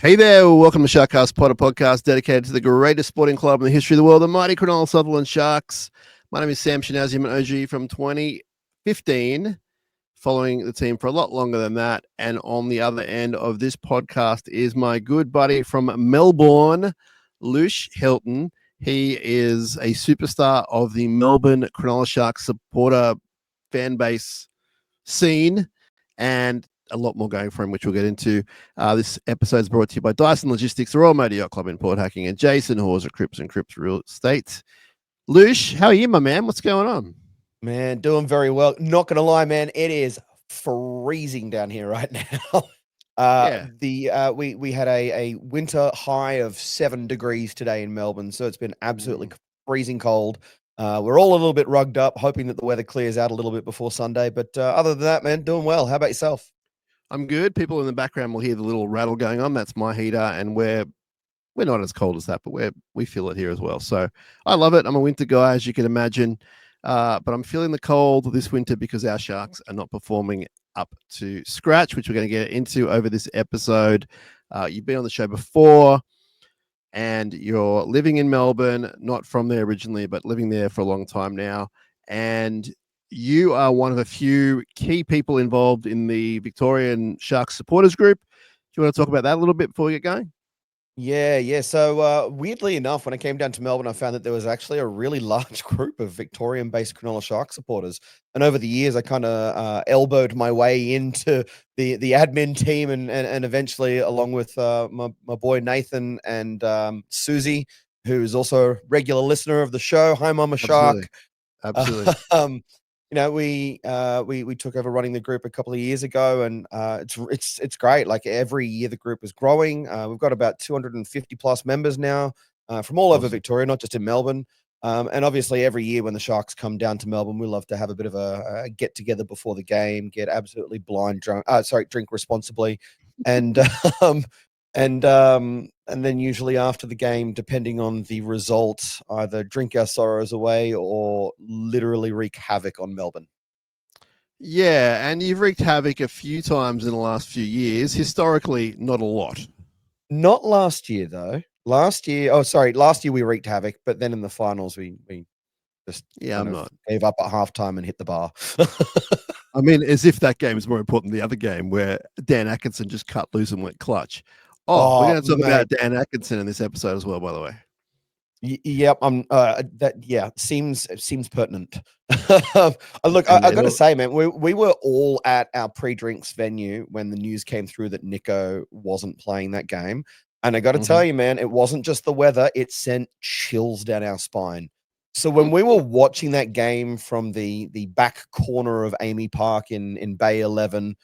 Hey there, welcome to SharkCast podcast dedicated to the greatest sporting club in the history of the world, the mighty Cronulla Sharks. My name is Sam Shinazzi and OG from 2015, following the team for a lot longer than that. And on the other end of this podcast is my good buddy from Melbourne, Luc Hilton. He is a superstar of the Melbourne Cronulla Sharks supporter fan base scene, and a lot more going for him, which we'll get into. This episode is brought to you by Dyson Logistics, the Royal Motor Yacht Club in Port Hacking, and Jason Hawes at Cripps and Cripps Real Estate. Luc, how are you, my man? What's going on? Man, doing very well. Not going to lie, man, it is freezing down here right now. We had a winter high of 7 degrees today in Melbourne, so it's been absolutely freezing cold. We're all a little bit rugged up, hoping that the weather clears out a little bit before Sunday. But other than that, man, doing well. How about yourself? I'm good. People in the background will hear the little rattle going on. That's my heater, and we're not as cold as that, but we feel it here as well. So I love it. I'm a winter guy, as you can imagine, but I'm feeling the cold this winter because our Sharks are not performing up to scratch, which we're going to get into over this episode. You've been on the show before, and you're living in Melbourne, not from there originally, but living there for a long time now. And you are one of a few key people involved in the Victorian Sharks supporters group. Do you want to talk about that a little bit before we get going? Yeah. So weirdly enough, when I came down to Melbourne, I found that there was actually a really large group of Victorian-based Cronulla Sharks supporters. And over the years, I kind of elbowed my way into the admin team, and eventually, along with my boy Nathan and Susie, who's also a regular listener of the show. Hi, Mama Shark. Absolutely. We took over running the group a couple of years ago, and it's great. Like every year, the group is growing. We've got about 250 plus members now from all over Victoria, not just in Melbourne. And obviously, every year when the Sharks come down to Melbourne, we love to have a bit of a get together before the game, get absolutely drink responsibly, and and then usually after the game, depending on the result, either drink our sorrows away or literally wreak havoc on Melbourne. Yeah, and you've wreaked havoc a few times in the last few years. Historically, not a lot. Not last year, though. Last year we wreaked havoc, but then in the finals, we just gave up at halftime and hit the bar. I mean, as if that game is more important than the other game where Dan Atkinson just cut loose and went clutch. We're going to talk about Dan Atkinson in this episode as well, by the way. Yep, seems pertinent. Look, I got to say, man, we were all at our pre-drinks venue when the news came through that Nico wasn't playing that game, and I got to tell you, man, it wasn't just the weather; it sent chills down our spine. So when we were watching that game from the back corner of Amy Park in Bay 11,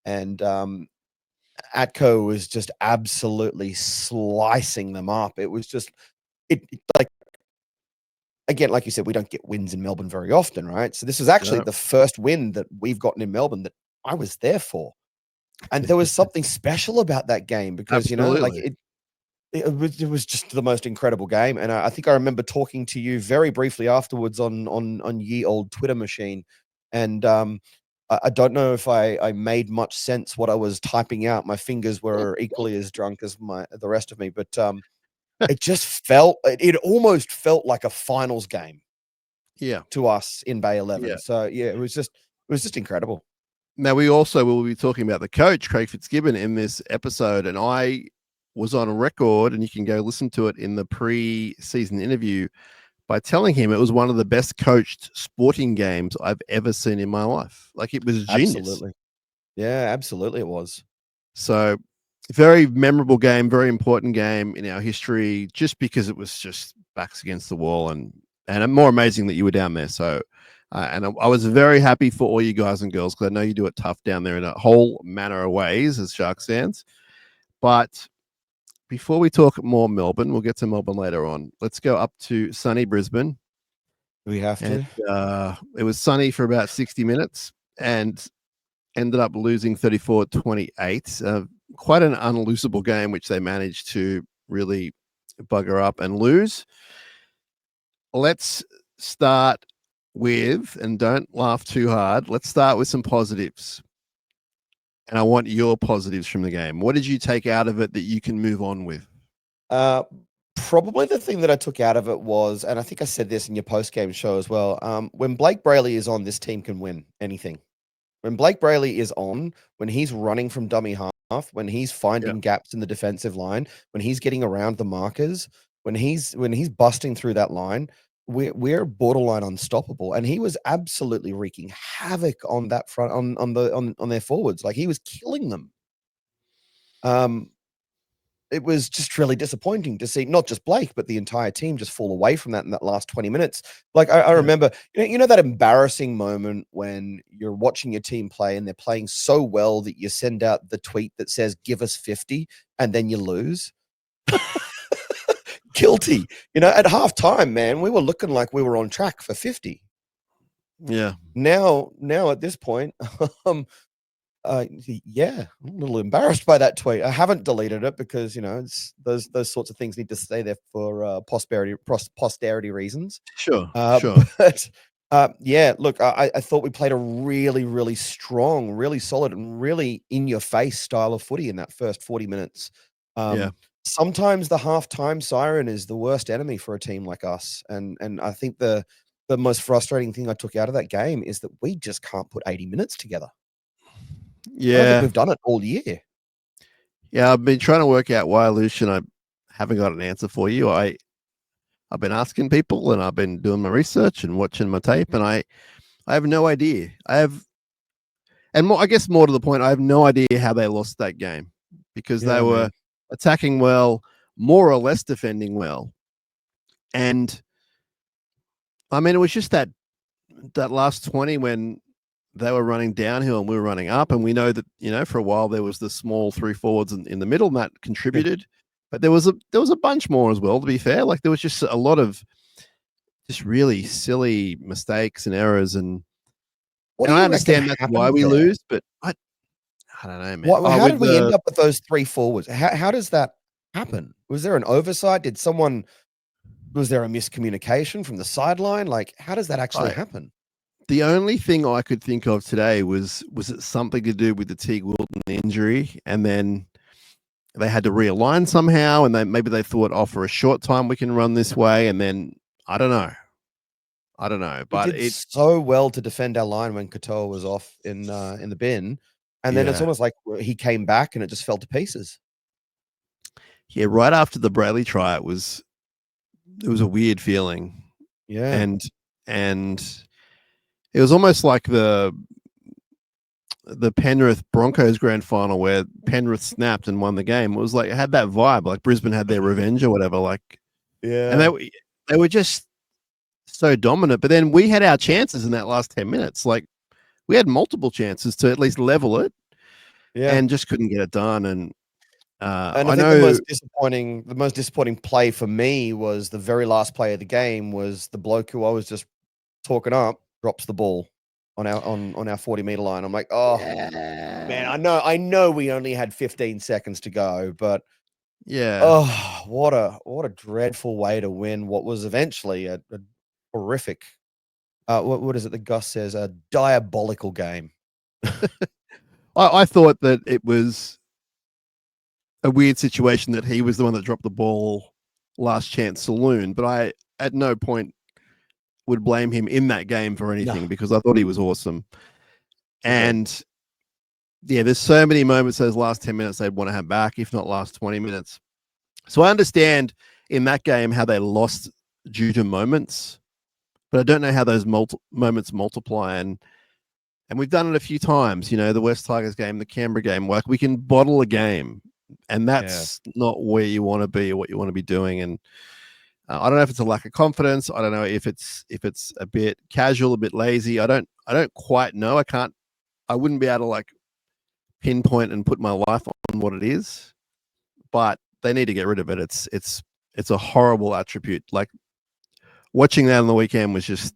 and Atco was just absolutely slicing them up. It was just like, again, like you said, we don't get wins in Melbourne very often, right? So this was actually the first win that we've gotten in Melbourne that I was there for. And there was something special about that game because, Absolutely. it was just the most incredible game. And I think I remember talking to you very briefly afterwards on ye old Twitter machine. And I don't know if I made much sense what I was typing out. My fingers were equally as drunk as the rest of me, but it almost felt like a finals game. Yeah. To us in Bay 11. Yeah. So yeah, it was just incredible. Now we also will be talking about the coach, Craig Fitzgibbon, in this episode, and I was on record, and you can go listen to it in the pre-season interview, by telling him it was one of the best coached sporting games I've ever seen in my life. Like, it was genius. Absolutely. Yeah, absolutely it was. So very memorable game, very important game in our history, just because it was just backs against the wall, and more amazing that you were down there. So, and I was very happy for all you guys and girls, because I know you do it tough down there in a whole manner of ways as Sharks fans. But before we talk more Melbourne, we'll get to Melbourne later on. Let's go up to sunny Brisbane. We have to. It was sunny for about 60 minutes and ended up losing 34-28. Quite an unlosable game, which they managed to really bugger up and lose. Let's start with, and don't laugh too hard, let's start with some positives. and I want your positives from the game. What did you take out of it that you can move on with? Probably the thing that I took out of it was, and I think I said this in your post-game show as well, when Blake Brayley is on, this team can win anything. When Blake Brayley is on, when he's running from dummy half, when he's finding gaps in the defensive line, when he's getting around the markers, when he's busting through that line, we're borderline unstoppable. And he was absolutely wreaking havoc on that front on their forwards. Like, he was killing them. It was just really disappointing to see not just Blake, but the entire team just fall away from that in that last 20 minutes. Like, I remember, you know that embarrassing moment when you're watching your team play and they're playing so well that you send out the tweet that says, "Give us 50," and then you lose. Guilty. At halftime, man, we were looking like we were on track for 50. Yeah. Now at this point, yeah, I'm a little embarrassed by that tweet. I haven't deleted it because it's those sorts of things need to stay there for posterity reasons. Sure. But yeah, look, I thought we played a really, really strong, really solid, and really in your face style of footy in that first 40 minutes. Sometimes the halftime siren is the worst enemy for a team like us, and I think the most frustrating thing I took out of that game is that we just can't put 80 minutes together. I don't think we've done it all year. Yeah, I've been trying to work out why, Lucian. I haven't got an answer for you. I've been asking people, and I've been doing my research and watching my tape, and I have no idea. I guess more to the point, I have no idea how they lost that game because they were attacking well, more or less defending well, and I mean, it was just that last 20 when they were running downhill and we were running up, and we know that for a while there was the small three forwards in the middle, and that contributed. But there was a bunch more as well, to be fair. Like, there was just a lot of just really silly mistakes and errors, and I understand that's why we lose, but I don't know, man. How did we end up with those three forwards? How does that happen? Was there an oversight? Was there a miscommunication from the sideline? Like, how does that actually happen? The only thing I could think of today was it something to do with the Teague Wilton injury, and then they had to realign somehow, and maybe they thought, for a short time we can run this way, and then I don't know. But we did so well to defend our line when Katoa was off in the bin, and then it's almost like he came back and it just fell to pieces. Yeah, right after the Brayley try, it was a weird feeling. Yeah, and it was almost like the Penrith Broncos grand final where Penrith snapped and won the game. It was like, it had that vibe, like Brisbane had their revenge or whatever. Like, and they were just so dominant. But then we had our chances in that last 10 minutes. Like, we had multiple chances to at least level it, and just couldn't get it done. And I think the most disappointing play for me was the very last play of the game was the bloke who I was just talking up drops the ball on our 40-meter line. I'm like, man, I know we only had 15 seconds to go, but what a dreadful way to win what was eventually a horrific, what is it that Gus says, a diabolical game. I thought that it was a weird situation that he was the one that dropped the ball last chance saloon, but I at no point would blame him in that game for anything because I thought he was awesome. And there's so many moments those last 10 minutes they'd want to have back, if not last 20 minutes. So I understand in that game how they lost due to moments, but I don't know how those moments multiply. And we've done it a few times, the West Tigers game, the Canberra game. Like, we can bottle a game, and that's not where you want to be or what you want to be doing. And I don't know if it's a lack of confidence. I don't know if it's a bit casual, a bit lazy. I don't quite know. I wouldn't be able to like pinpoint and put my life on what it is, but they need to get rid of it. It's a horrible attribute. Like, watching that on the weekend was just,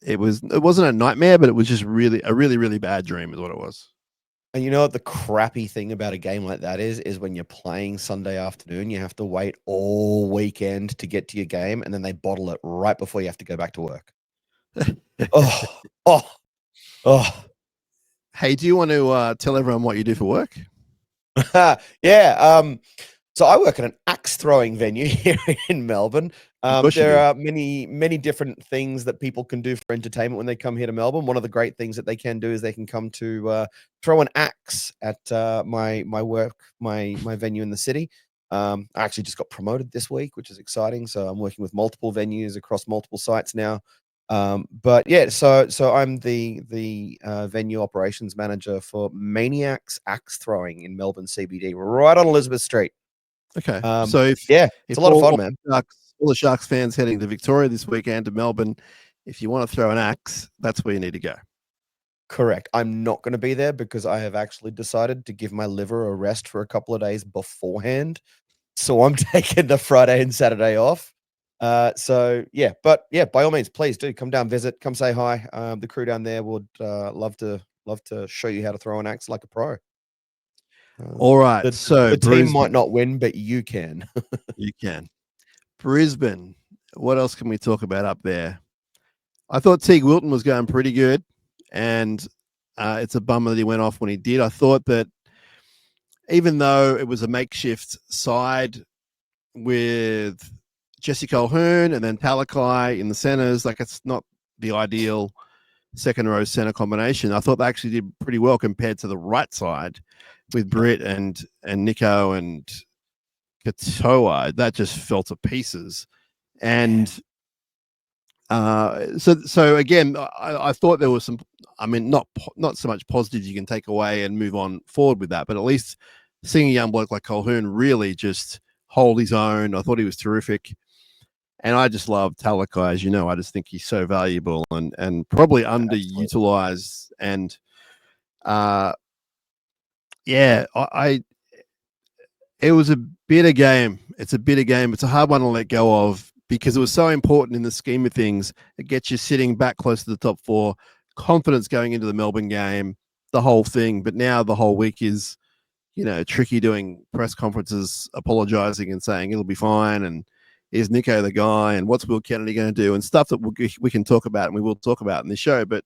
it wasn't a nightmare, but it was just a really bad dream is what it was. And you know what the crappy thing about a game like that is when you're playing Sunday afternoon, you have to wait all weekend to get to your game, and then they bottle it right before you have to go back to work. Oh. Hey, do you want to tell everyone what you do for work? Yeah. So I work at an axe throwing venue here in Melbourne. There are many different things that people can do for entertainment when they come here to Melbourne. One of the great things that they can do is they can come to throw an axe at my venue in the city. I actually just got promoted this week, which is exciting. So I'm working with multiple venues across multiple sites now. But yeah, so I'm the venue operations manager for Maniacs Axe Throwing in Melbourne CBD, right on Elizabeth Street. Okay. So it's if a lot of fun, man. All the Sharks fans heading to Victoria this weekend to Melbourne, if you want to throw an axe, that's where you need to go. Correct. I'm not going to be there because I have actually decided to give my liver a rest for a couple of days beforehand. So I'm taking the Friday and Saturday off. So yeah, but yeah, by all means, please do come down, visit, come say hi. The crew down there would love to show you how to throw an axe like a pro. All right. So the team might not win, but you can. You can. Brisbane. What else can we talk about up there? I thought Teague Wilton was going pretty good, and it's a bummer that he went off when he did. I thought that even though it was a makeshift side with Jesse Colquhoun and then Talakai in the centers, like it's not the ideal second row center combination. I thought they actually did pretty well compared to the right side with Britt and Nico and Katoa. That just fell to pieces. And so again, I thought there was some, I mean, not so much positives you can take away and move on forward with that, but at least seeing a young bloke like Colquhoun really just hold his own. I thought he was terrific. And I just love Talakai, as you know. I just think he's so valuable and probably underutilized. And it was a bitter game. It's a bitter game. It's a hard one to let go of because it was so important in the scheme of things. It gets you sitting back close to the top four, confidence going into the Melbourne game, the whole thing. But now the whole week is, tricky doing press conferences, apologizing and saying it'll be fine. And is Nico the guy? And what's Will Kennedy going to do? And stuff that we can talk about and we will talk about in the show. But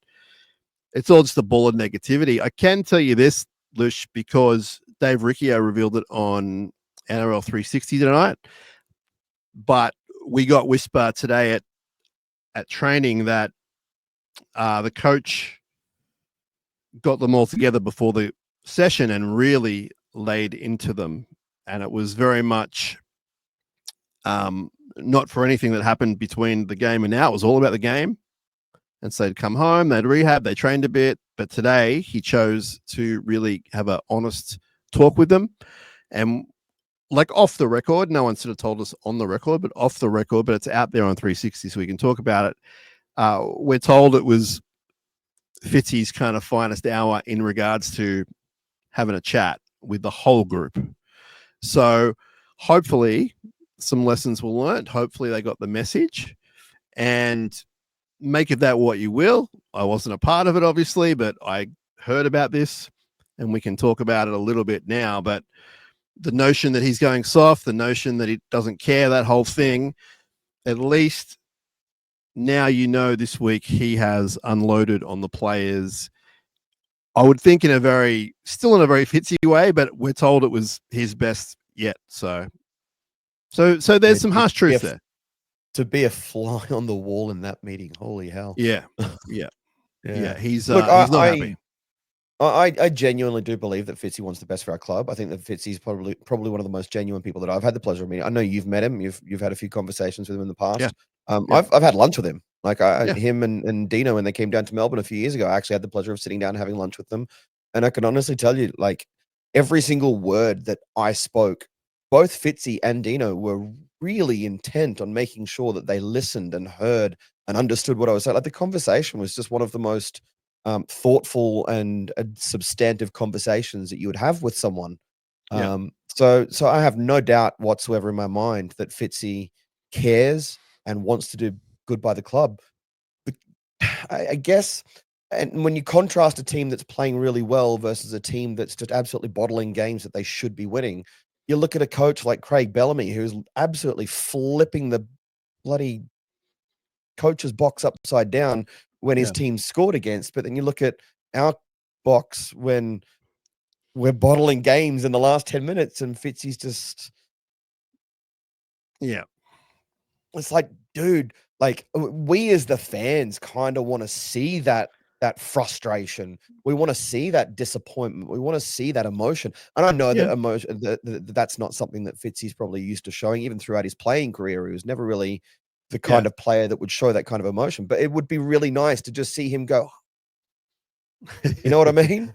it's all just a ball of negativity. I can tell you this, Lush, because Dave Riccio revealed it on NRL 360 tonight. But we got whisper today at training that the coach got them all together before the session and really laid into them. And it was very much not for anything that happened between the game and now. It was all about the game. And so they'd come home, they'd rehab, they trained a bit. But today he chose to really have an honest talk with them. And like off the record, no one sort of told us on the record, but off the record, but it's out there on 360 so we can talk about it. We're told it was Fitzy's kind of finest hour in regards to having a chat with the whole group. So hopefully some lessons were learned. Hopefully they got the message and make of that what you will. I wasn't a part of it, obviously, but I heard about this and we can talk about it a little bit now. But the notion that he's going soft, the notion that he doesn't care, that whole thing, at least now this week he has unloaded on the players. I would think still in a very Fitzy way, but we're told it was his best yet. So there's some harsh truth there. To be a fly on the wall in that meeting, holy hell! Yeah. He's not happy. I genuinely do believe that Fitzy wants the best for our club. I think that Fitzy's probably one of the most genuine people that I've had the pleasure of meeting. I know you've met him. You've had a few conversations with him in the past. Yeah. I've had lunch with him. Him and Dino, when they came down to Melbourne a few years ago, I actually had the pleasure of sitting down and having lunch with them. And I can honestly tell you, like, every single word that I spoke, both Fitzy and Dino were really intent on making sure that they listened and heard and understood what I was saying. Like, the conversation was just one of the most thoughtful and substantive conversations that you would have with someone. So I have no doubt whatsoever in my mind that Fitzy cares and wants to do good by the club. But I guess, and when you contrast a team that's playing really well versus a team that's just absolutely bottling games that they should be winning, you look at a coach like Craig Bellamy, who's absolutely flipping the bloody coach's box upside down when his team scored against. But then you look at our box when we're bottling games in the last 10 minutes and Fitzy's just... Yeah. It's like, dude, like we as the fans kind of want to see that frustration. We want to see that disappointment. We want to see that emotion. And I know that emotion that's not something that Fitzy's probably used to showing, even throughout his playing career. He was never really the kind of player that would show that kind of emotion. But it would be really nice to just see him go. You know what I mean?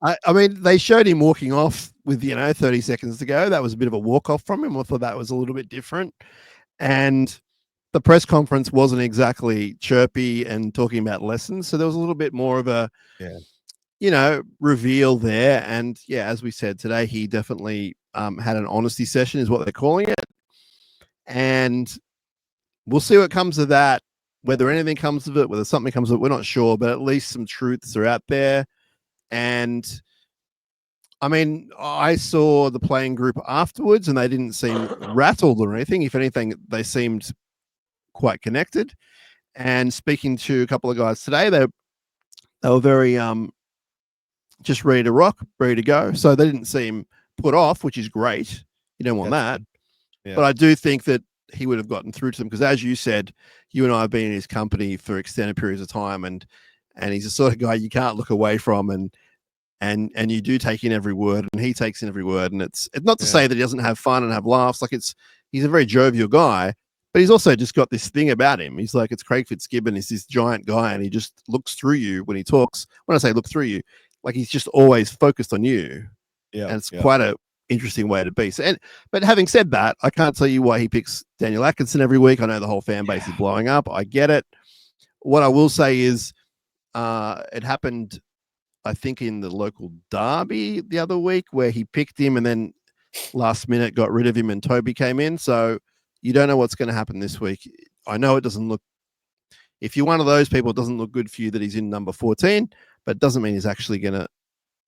I mean, they showed him walking off with 30 seconds to go. That was a bit of a walk off from him. I thought that was a little bit different. And the press conference wasn't exactly chirpy and talking about lessons. So there was a little bit more of a, reveal there. And as we said today, he definitely had an honesty session is what they're calling it. And we'll see what comes of that, whether anything comes of it, whether something comes of it, we're not sure, but at least some truths are out there. And I mean, I saw the playing group afterwards and they didn't seem rattled or anything. If anything, they seemed quite connected. And speaking to a couple of guys today, they were very just ready to rock, ready to go. So they didn't seem put off, which is great. You don't want that. Yeah. But I do think that he would have gotten through to them because, as you said, you and I have been in his company for extended periods of time, and he's the sort of guy you can't look away from, and you do take in every word, and he takes in every word. And it's not to say that he doesn't have fun and have laughs. Like he's a very jovial guy, but he's also just got this thing about him. He's like, it's Craig Fitzgibbon. He's this giant guy, and he just looks through you when he talks. When I say look through you, like he's just always focused on you. Yeah, and it's quite a interesting way to be. So, but having said that, I can't tell you why he picks Daniel Atkinson every week. I know the whole fan base is blowing up. I get it. What I will say is, it happened, I think, in the local derby the other week where he picked him and then last minute got rid of him and Toby came in. So you don't know what's going to happen this week. I know it doesn't look, if you're one of those people, it doesn't look good for you that he's in number 14, but it doesn't mean he's actually going to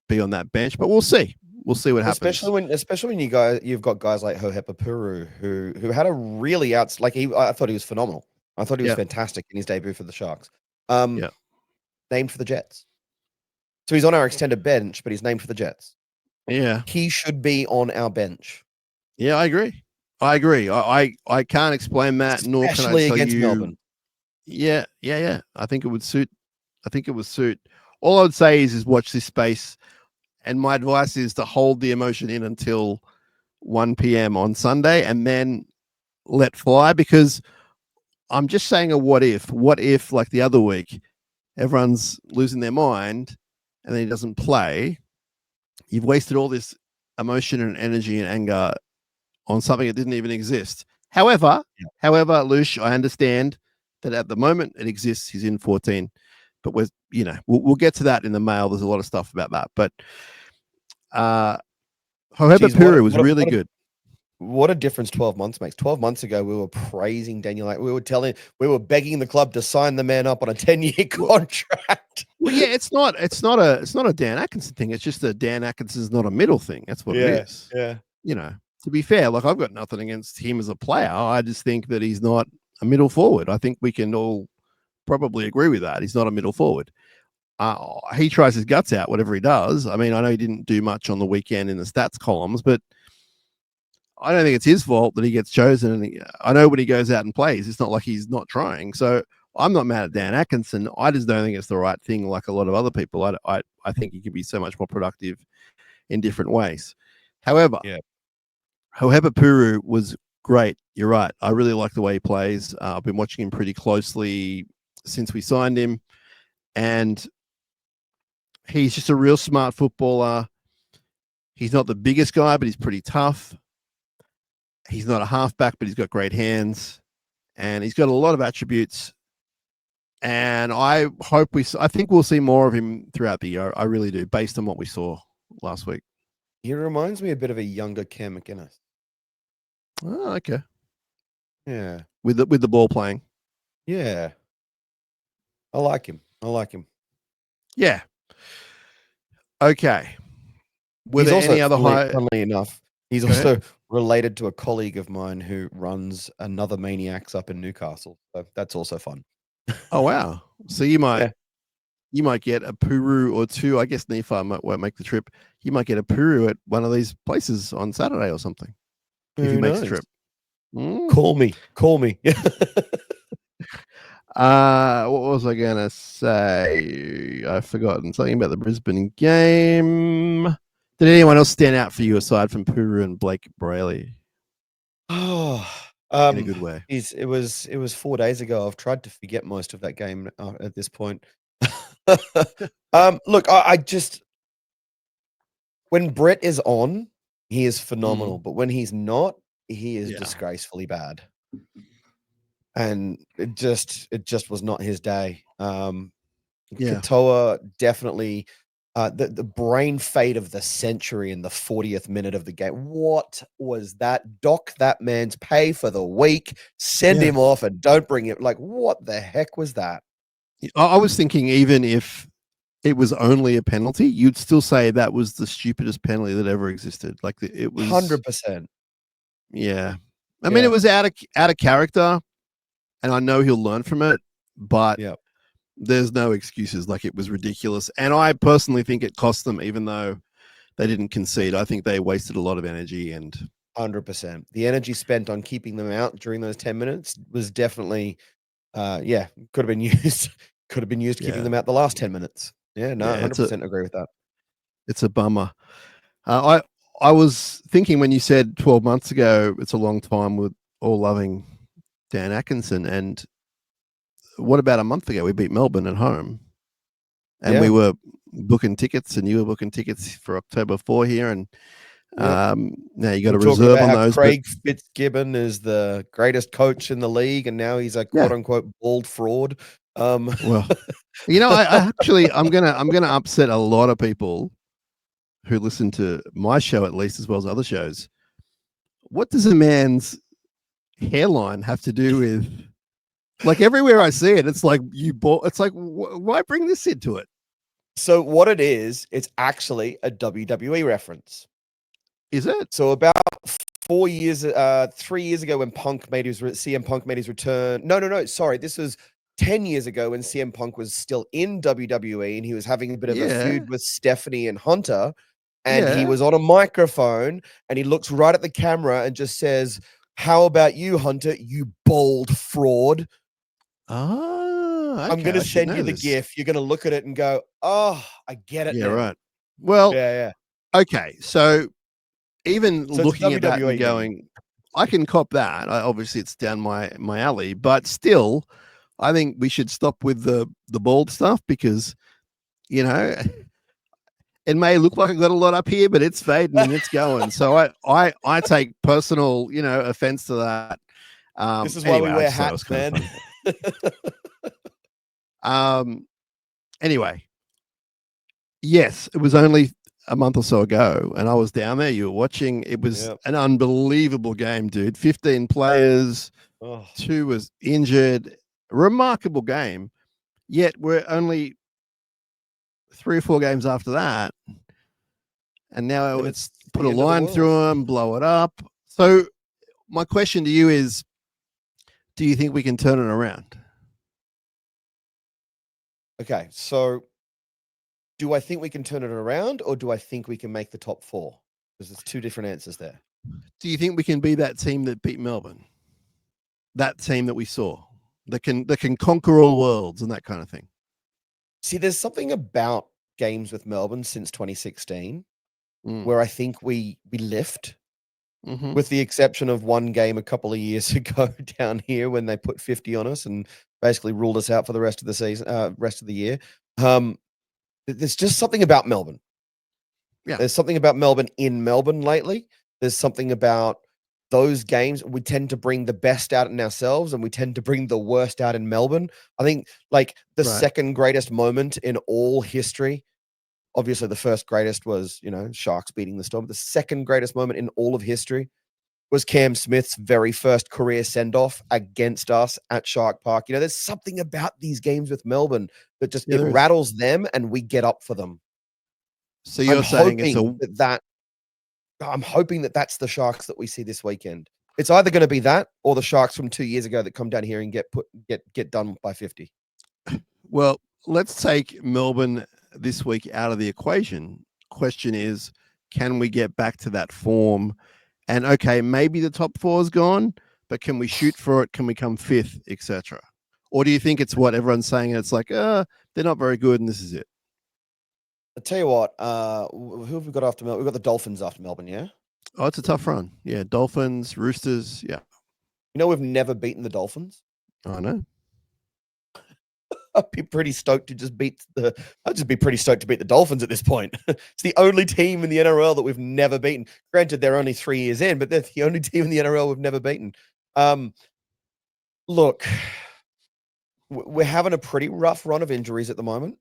be on that bench. But we'll see. We'll see what happens. Especially when you've got guys like Hohepa who had a really I thought he was phenomenal. I thought he was fantastic in his debut for the Sharks. Named for the Jets. So he's on our extended bench, but he's named for the Jets. Yeah. He should be on our bench. Yeah, I agree. I can't explain that, especially nor can I tell against you. Melbourne. Yeah. I think it would suit. All I would say is watch this space. And my advice is to hold the emotion in until 1 p.m. on Sunday and then let fly, because I'm just saying a what if. What if, like the other week, everyone's losing their mind and then he doesn't play? You've wasted all this emotion and energy and anger on something that didn't even exist. However, Lush, I understand that at the moment it exists. He's in 14, but we'll get to that in the mail. There's a lot of stuff about that, but Hohepa Puru was really good. What a difference 12 months makes. 12 months ago, we were praising Daniel. We were begging the club to sign the man up on a 10-year contract. Well, yeah, it's not a Dan Atkinson thing. It's just that Dan Atkinson's not a middle thing. That's what it is. Yeah. To be fair, like I've got nothing against him as a player. I just think that he's not a middle forward. I think we can all probably agree with that. He's not a middle forward. He tries his guts out, whatever he does. I mean, I know he didn't do much on the weekend in the stats columns, but I don't think it's his fault that he gets chosen. And I know when he goes out and plays, it's not like he's not trying. So I'm not mad at Dan Atkinson. I just don't think it's the right thing. Like a lot of other people, I think he could be so much more productive in different ways. However, Hohepa Puru was great. You're right. I really like the way he plays. I've been watching him pretty closely since we signed him, and he's just a real smart footballer. He's not the biggest guy, but he's pretty tough. He's not a halfback, but he's got great hands, and he's got a lot of attributes. And I think we'll see more of him throughout the year. I really do, based on what we saw last week. He reminds me a bit of a younger Cam McInnes. Oh, okay. Yeah. With the ball playing. Yeah. I like him. Yeah. Okay. He's also, any other funnily enough, he's also related to a colleague of mine who runs another Maniacs up in Newcastle. So that's also fun. Oh, wow. So you might you might get a Puru or two. I guess Nephi won't make the trip. You might get a Puru at one of these places on Saturday or something. If he makes the trip. Call me. What was I gonna say? I've forgotten something about the Brisbane game. Did anyone else stand out for you aside from Puru and Blake Brayley? Oh, in a good way. It was 4 days ago. I've tried to forget most of that game at this point. Look, I just when Brett is on, he is phenomenal, but when he's not, he is disgracefully bad. And it just was not his day. Katoa definitely the brain fade of the century in the 40th minute of the game. What was that? Dock that man's pay for the week, send him off, and don't bring it. Like, what the heck was that? I was thinking, even if it was only a penalty, you'd still say that was the stupidest penalty that ever existed. Like, it was 100%. Yeah, I mean, it was out of character, and I know he'll learn from it, but there's no excuses. Like, it was ridiculous, and I personally think it cost them, even though they didn't concede. I think they wasted a lot of energy. And 100%, the energy spent on keeping them out during those 10 minutes was definitely, could have been used. Could have been used keeping them out the last 10 minutes. Yeah, no, 100% agree with that. It's a bummer. I was thinking when you said 12 months ago, it's a long time, with all loving Dan Atkinson. And what about a month ago? We beat Melbourne at home. And we were booking tickets, and you were booking tickets for October 4 here. And now you got to reserve on those. Craig Fitzgibbon is the greatest coach in the league, and now he's a quote unquote bald fraud. Well, I actually, I'm gonna upset a lot of people who listen to my show, at least, as well as other shows. What does a man's hairline have to do with? Like, everywhere I see it, it's like it's like, why bring this into it? So what it is, it's actually a WWE reference. Is it? So about 3 years ago, when CM Punk made his return. No. Sorry, this was 10 years ago when CM Punk was still in WWE, and he was having a bit of a feud with Stephanie and Hunter. And he was on a microphone, and he looks right at the camera and just says, "How about you, Hunter? You bald fraud." Okay. I'm going to send you the GIF. You're going to look at it and go, "Oh, I get it." Yeah, now. right. Well, okay. So even So looking at that and going, I can cop that. Obviously, it's down my alley, but still, I think we should stop with the bald stuff, because, it may look like I got a lot up here, but it's fading and it's going. So I take personal, offense to that. This is why we wear hats, man. Anyway, yes, it was only a month or so ago, and I was down there. You were watching. It was an unbelievable game, dude. 15 players, 2 was injured. Remarkable game. Yet we're only 3 or 4 games after that, and now it's put a line through them, blow it up. So my question to you is, do you think we can turn it around? Okay, so do I think we can turn it around, or do I think we can make the top 4? Because there's 2 different answers there. Do you think we can be that team that beat Melbourne? That team that we saw, that can conquer all worlds and that kind of thing? See, there's something about games with Melbourne since 2016 where I think we lift, with the exception of one game a couple of years ago down here when they put 50 on us and basically ruled us out for the rest of the season, rest of the year. There's just something about Melbourne. Yeah, there's something about Melbourne in Melbourne lately. There's something about those games. We tend to bring the best out in ourselves, and we tend to bring the worst out in Melbourne. I think, like, the second greatest moment in all history, obviously the first greatest was, Sharks beating the Storm. The second greatest moment in all of history was Cam Smith's very first career send-off against us at Shark Park. There's something about these games with Melbourne that just it rattles them, and we get up for them. So you're saying I'm hoping that that's the Sharks that we see this weekend. It's either going to be that or the Sharks from 2 years ago that come down here and get done by 50. Well, let's take Melbourne this week out of the equation. Question is, can we get back to that form? And okay, maybe the top four is gone, but can we shoot for it? Can we come fifth, etc.? Or do you think it's what everyone's saying? And it's like, they're not very good, and this is it. I'll tell you what. Who have we got after Melbourne? We've got the Dolphins after Melbourne. Yeah. Oh, it's a tough run. Yeah, Dolphins, Roosters. Yeah. You know, we've never beaten the Dolphins. I know. I'd be pretty stoked to just beat the. I'd just be pretty stoked to beat the Dolphins at this point. It's the only team in the NRL that we've never beaten. Granted, they're only 3 years in, but they're the only team in the NRL we've never beaten. Look, we're having a pretty rough run of injuries at the moment.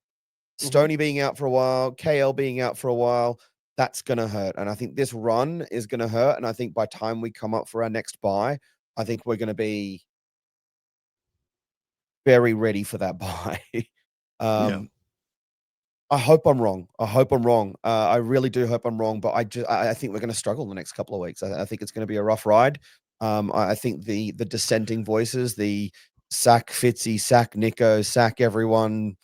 Stoney being out for a while, KL being out for a while, that's going to hurt. And I think this run is going to hurt. And I think by time we come up for our next bye, I think we're going to be very ready for that bye. I hope I'm wrong. I really do hope I'm wrong, but I think we're going to struggle the next couple of weeks. I think it's going to be a rough ride. I think the dissenting voices, the sack Fitzy, sack Nico, sack everyone,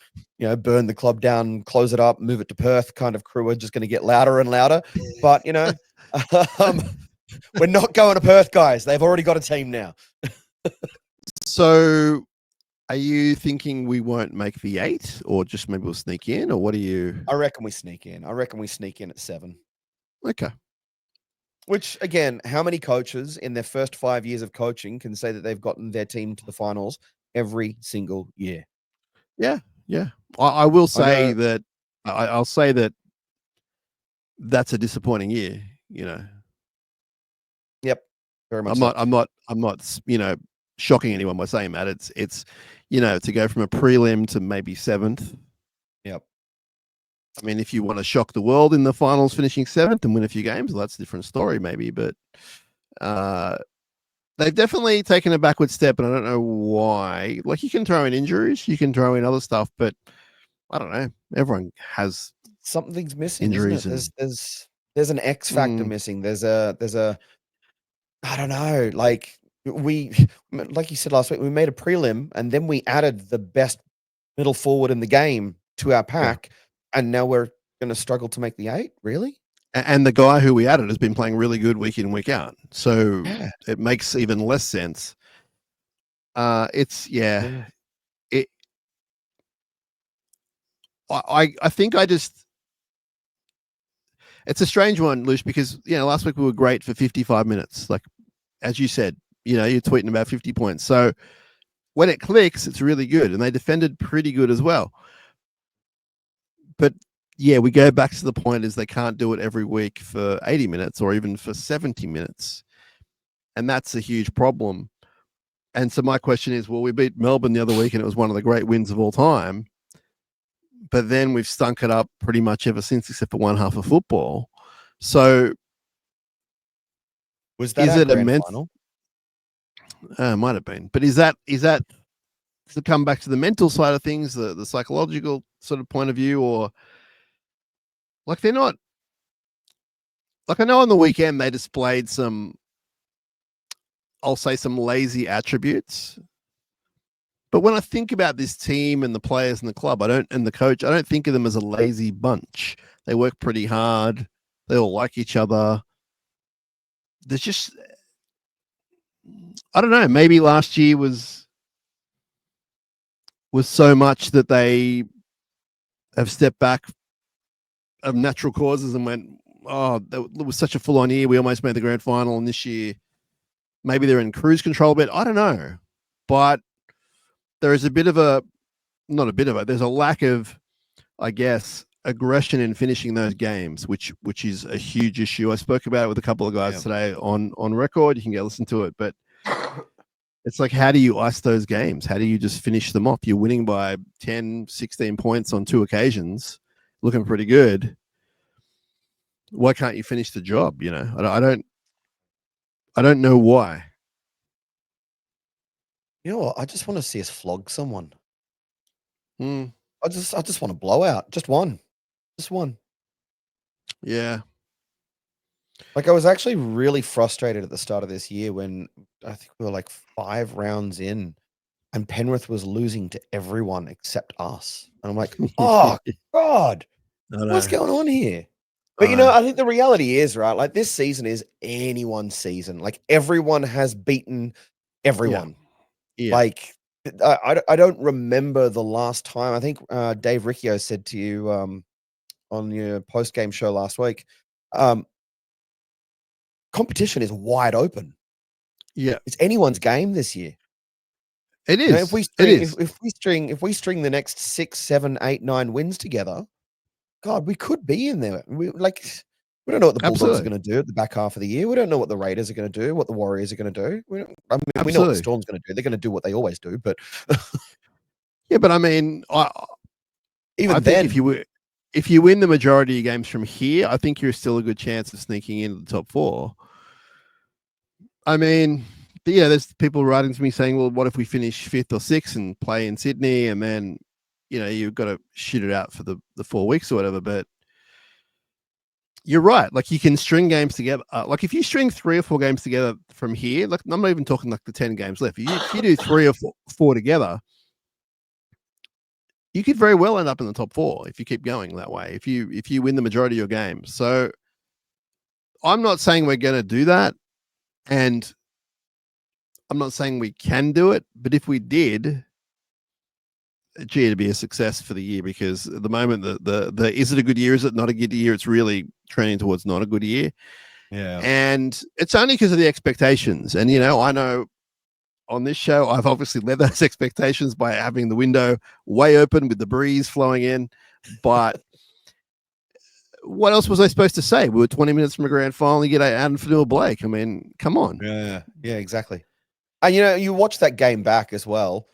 burn the club down, close it up, move it to Perth kind of crew are just going to get louder and louder. But, we're not going to Perth, guys. They've already got a team now. So are you thinking we won't make the 8 or just maybe we'll sneak in, or what are you? I reckon we sneak in. At 7. Okay. Which, again, how many coaches in their first 5 years of coaching can say that they've gotten their team to the finals every single year? Yeah. I will say that I'll say that that's a disappointing year. Yep. Very much. I'm not shocking anyone by saying that. It's to go from a prelim to maybe 7th. Yep. I mean, if you want to shock the world in the finals, finishing 7th and win a few games, well, that's a different story, maybe. But they've definitely taken a backward step, and I don't know why. Like, you can throw in injuries, you can throw in other stuff, but I don't know. Everyone has something's missing. Injuries. Isn't it? There's an X factor missing. There's a I don't know. Like you said last week, we made a prelim, and then we added the best middle forward in the game to our pack. Yeah. And now we're going to struggle to make the 8, really? And the guy who we added has been playing really good week in, week out. So it makes even less sense. I think it's a strange one, Lush, because, last week we were great for 55 minutes. Like, as you said, you're tweeting about 50 points. So when it clicks, it's really good. And they defended pretty good as well. But we go back to the point is they can't do it every week for 80 minutes or even for 70 minutes. And that's a huge problem. And so my question is, well, we beat Melbourne the other week and it was one of the great wins of all time. But then we've stunk it up pretty much ever since, except for one half of football. So was that a grand final? Might have been. But is that to come back to the mental side of things, the psychological sort of point of view, or like they're not, like, I know on the weekend they displayed some, I'll say, some lazy attributes. But when I think about this team and the players and the club, and the coach, I don't think of them as a lazy bunch. They work pretty hard. They all like each other. There's just, I don't know, maybe last year was so much that they have stepped back of natural causes and went, it was such a full-on year. We almost made the grand final, and this year maybe they're in cruise control a bit. I don't know. But there is there's a lack of, I guess, aggression in finishing those games, which is a huge issue. I spoke about it with a couple of guys today on record. You can go listen to it, but it's like, how do you ice those games? How do you just finish them off? You're winning by 10, 16 points on 2 occasions, looking pretty good. Why can't you finish the job? I don't know why. I just want to see us flog someone. I just want a blowout. Just one. Yeah. Like, I was actually really frustrated at the start of this year when I think we were like 5 rounds in and Penrith was losing to everyone except us. And I'm like, oh God, what's going on here? But I think the reality is, right, like this season is anyone's season. Like everyone has beaten everyone. Yeah. Like I don't remember the last time. I think Dave Riccio said to you on your post-game show last week, competition is wide open. Yeah. It's anyone's game this year. It is. If we string the next 6, 7, 8, 9 wins together, God, we could be in there. We don't know what the Bulldogs are going to do at the back half of the year. We don't know what the Raiders are going to do, what the Warriors are going to do. We know what the Storm's going to do. They're going to do what they always do. But yeah, but I mean, I think if you win the majority of games from here, I think you're still a good chance of sneaking into the top 4. I mean, there's people writing to me saying, well, what if we finish 5th or 6th and play in Sydney, and then you've got to shit it out for the 4 weeks or whatever. But you're right. Like you can string games together. Like if you string 3 or 4 games together from here, like I'm not even talking like the 10 games left. If you do 3 or 4 together, you could very well end up in the top 4 if you keep going that way. If you win the majority of your games. So I'm not saying we're going to do that, and I'm not saying we can do it. But if we did, gee, it'd be a success for the year, because at the moment, the is it a good year? Is it not a good year? It's really trending towards not a good year. Yeah. And it's only because of the expectations. And, I know on this show, I've obviously led those expectations by having the window way open with the breeze flowing in. But what else was I supposed to say? We were 20 minutes from a grand final. You get Adam Fanua-Blake. I mean, come on. Yeah, exactly. And, you watch that game back as well.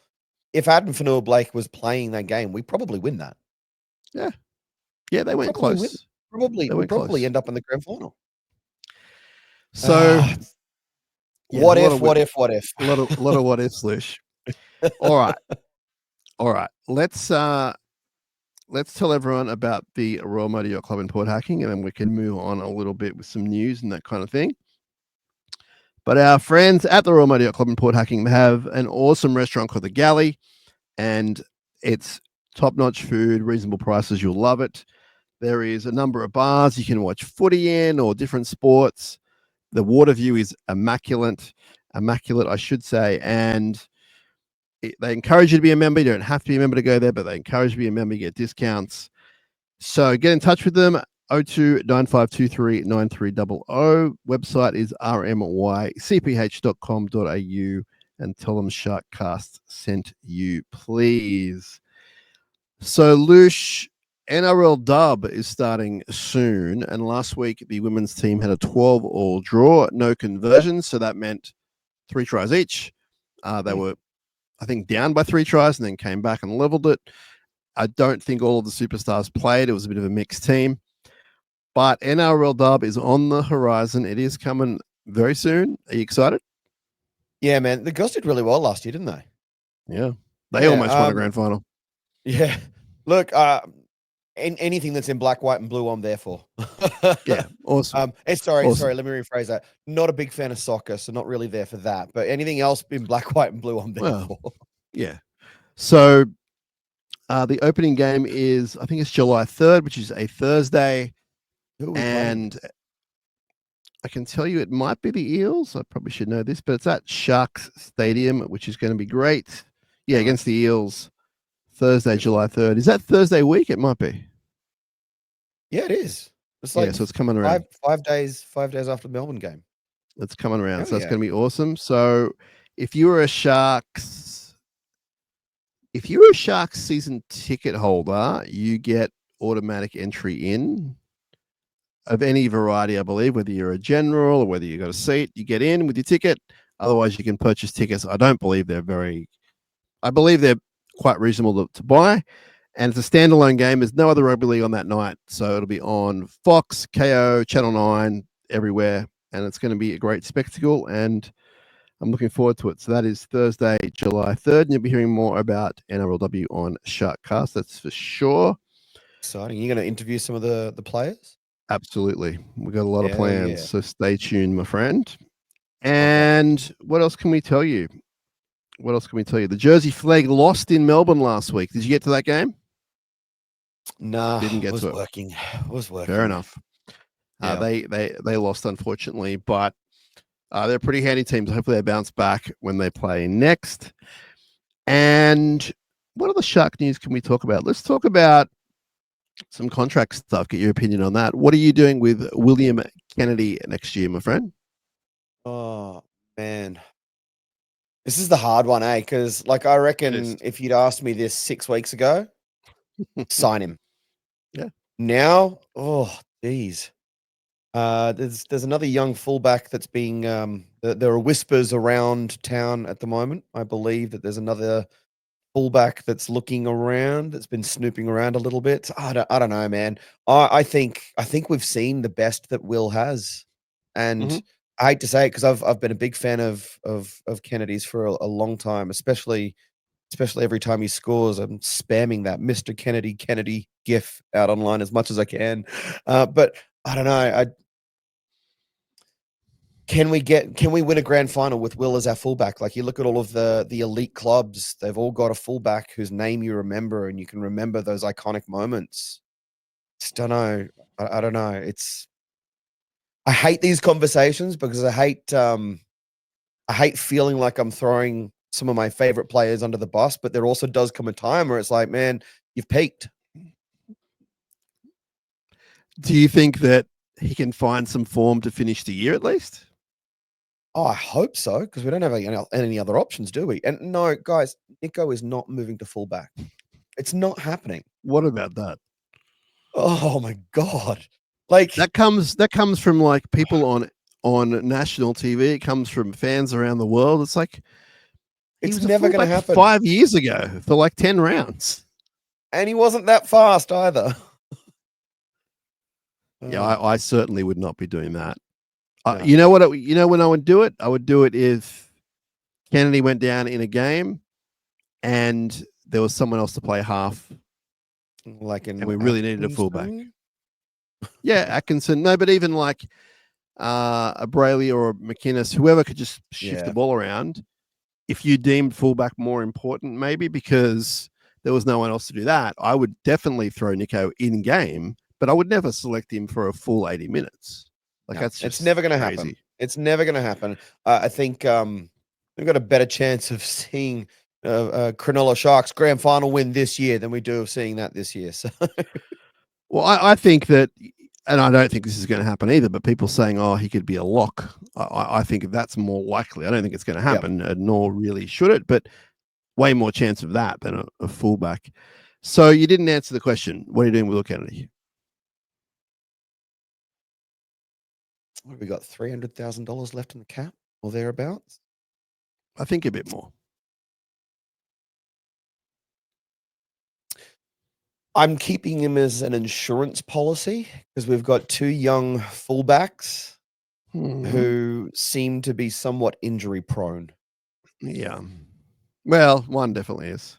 If Adam Fanua-Blake was playing that game, we probably win that. Yeah. Yeah, they went close. We'll probably end up in the grand final. So, what if? A lot of what ifs, Lush. All right. Let's tell everyone about the Royal Motor Yacht Club in Port Hacking, and then we can move on a little bit with some news and that kind of thing. But our friends at the Royal Motor Yacht Club in Port Hacking have an awesome restaurant called The Galley, and it's top-notch food, reasonable prices. You'll love it. There is a number of bars you can watch footy in, or different sports. The water view is immaculate, I should say, and they encourage you to be a member. You don't have to be a member to go there, but they encourage you to be a member. You get discounts. So get in touch with them. 0295239300. Website is rmycph.com.au, and tell them SharkCast sent you, please. So, Lush, NRL dub is starting soon, and last week the women's team had a 12-all draw, no conversions, so that meant 3 tries each. They were, I think, down by 3 tries and then came back and leveled it. I don't think all of the superstars played. It was a bit of a mixed team. But NRL dub is on the horizon. It is coming very soon. Are you excited? Yeah, man. The girls did really well last year, didn't they? Yeah. They almost won a grand final. Yeah. Look, anything that's in black, white, and blue, I'm there for. Yeah, awesome. Sorry, let me rephrase that. Not a big fan of soccer, so not really there for that. But anything else in black, white, and blue, I'm there for. Yeah. So the opening game is, I think it's July 3rd, which is a Thursday. And I can tell you it might be the Eels. I probably should know this, but it's at Sharks Stadium, which is going to be great. Yeah, against the Eels, Thursday, July 3rd. Is that Thursday week? It might be. Yeah, it is. It's like so it's coming around. 5 days after the Melbourne game. It's coming around. So that's going to be awesome. So if you were a Sharks season ticket holder, you get automatic entry in of any variety, I believe, whether you're a general or whether you got a seat, you get in with your ticket. Otherwise, you can purchase tickets. I believe they're quite reasonable to buy. And it's a standalone game. There's no other rugby league on that night. So it'll be on Fox, KO, Channel 9, everywhere. And it's going to be a great spectacle. And I'm looking forward to it. So that is Thursday, July 3rd. And you'll be hearing more about NRLW on SharkCast. That's for sure. Exciting. You're going to interview some of the players? Absolutely. We've got a lot of plans, so stay tuned, my friend. And what else can we tell you? what else can we tell you? The Jersey Flag lost in Melbourne last week. Did you get to that game? No, Didn't get was to it. working. Was working. Fair enough. Yeah. They lost, unfortunately, but they're a pretty handy team. So hopefully they bounce back when they play next. And what other Shark news can we talk about? Let's talk about some contract stuff. Get your opinion on that. What are you doing with William Kennedy next year, my friend? Oh, man. This is the hard one, eh? Because, like, I reckon if you'd asked me this 6 weeks ago, sign him. Yeah. Now, oh, geez. There's another young fullback that's being there are whispers around town at the moment. I believe that there's another fullback that's looking around, that's been snooping around a little bit. I don't know, man. I think we've seen the best that Will has, and I hate to say it because I've been a big fan of Kennedy's for a long time, especially every time he scores. I'm spamming that Mr. Kennedy gif out online as much as I can. But I don't know. Can we win a grand final with Will as our fullback? Like, you look at all of the elite clubs, they've all got a fullback whose name you remember, and you can remember those iconic moments. Just don't know. I don't know. I hate these conversations because I hate feeling like I'm throwing some of my favorite players under the bus, but there also does come a time where it's like, man, you've peaked. Do you think that he can find some form to finish the year at least? Oh, I hope so, because we don't have any other options, do we? And no, guys, Nico is not moving to fullback. It's not happening. What about that? Oh my God. Like, that comes from like people on national TV. It comes from fans around the world. It's like it's never going to happen. 5 years ago for like 10 rounds. And he wasn't that fast either. Yeah, I certainly would not be doing that. No. You know what? When I would do it? I would do it if Kennedy went down in a game and there was someone else to play half. And we really needed a fullback. Yeah, Atkinson. No, but even like a Brayley or a McInnes, whoever could just shift the ball around. If you deemed fullback more important, maybe because there was no one else to do that, I would definitely throw Nico in game, but I would never select him for a full 80 minutes. Like, that's just it's never going to happen. It's never going to happen. I think we've got a better chance of seeing Cronulla Sharks grand final win this year than we do of seeing that this year. So, well, I think that, and I don't think this is going to happen either, but people saying, oh, he could be a lock. I think that's more likely. I don't think it's going to happen, nor really should it, but way more chance of that than a fullback. So you didn't answer the question. What are you doing with Luc Kennedy? What have we got? $300,000 left in the cap or thereabouts? I think a bit more. I'm keeping him as an insurance policy because we've got 2 young fullbacks who seem to be somewhat injury prone. Yeah. Well, one definitely is.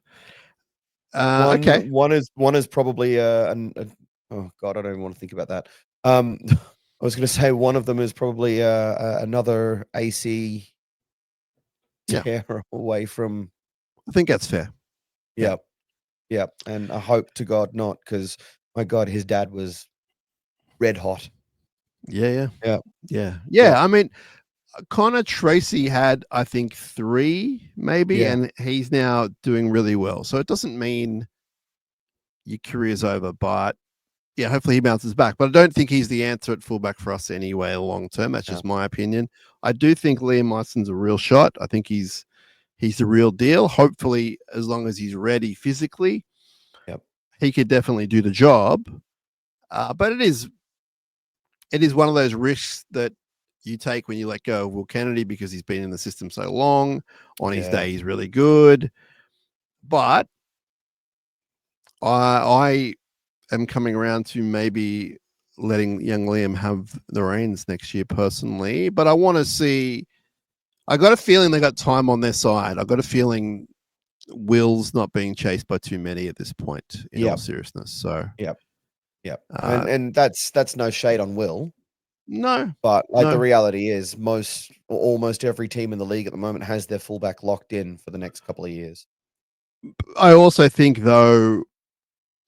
Okay. One is probably oh God, I don't even want to think about that. I was going to say one of them is probably another AC tear away from. I think that's fair. Yeah. And I hope to God not, because my God, his dad was red hot. Yeah. I mean, Connor Tracy had, I think, 3 maybe, and he's now doing really well. So it doesn't mean your career's over, but yeah, hopefully he bounces back. But I don't think he's the answer at fullback for us anyway, long term. That's just my opinion. I do think Liam Myson's a real shot. I think he's the real deal. Hopefully, as long as he's ready physically, he could definitely do the job. But it is one of those risks that you take when you let go of Will Kennedy because he's been in the system so long. On his day, he's really good. But I am coming around to maybe letting young Liam have the reins next year personally. But I want to see. I got a feeling they got time on their side. I got a feeling Will's not being chased by too many at this point, in all seriousness. So, and that's no shade on Will. No, But like the no. reality is, almost every team in the league at the moment has their fullback locked in for the next couple of years. I also think, though,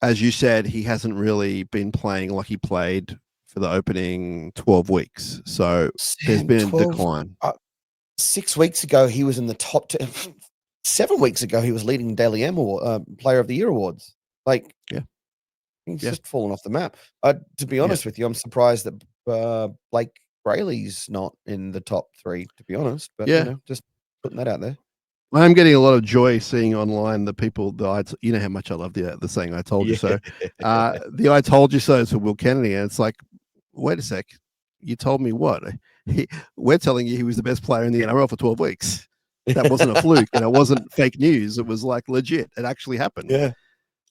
as you said, he hasn't really been playing like he played for the opening 12 weeks. So there's Sam, been a 12, decline. 6 weeks ago, he was in the top 10. 7 weeks ago, he was leading Daily M Player of the Year awards. Like, Yeah. he's Yeah. just fallen off the map. To be honest with you, I'm surprised that Blake Brayley's not in the top 3, to be honest. But, Yeah. just putting that out there. I'm getting a lot of joy seeing online the people that you know how much I love the saying "I told you so." The "I told you so" is for Will Kennedy, and it's like, wait a sec, you told me what? We're telling you he was the best player in the NRL for 12 weeks. That wasn't a fluke, and it wasn't fake news. It was like legit. It actually happened. Yeah.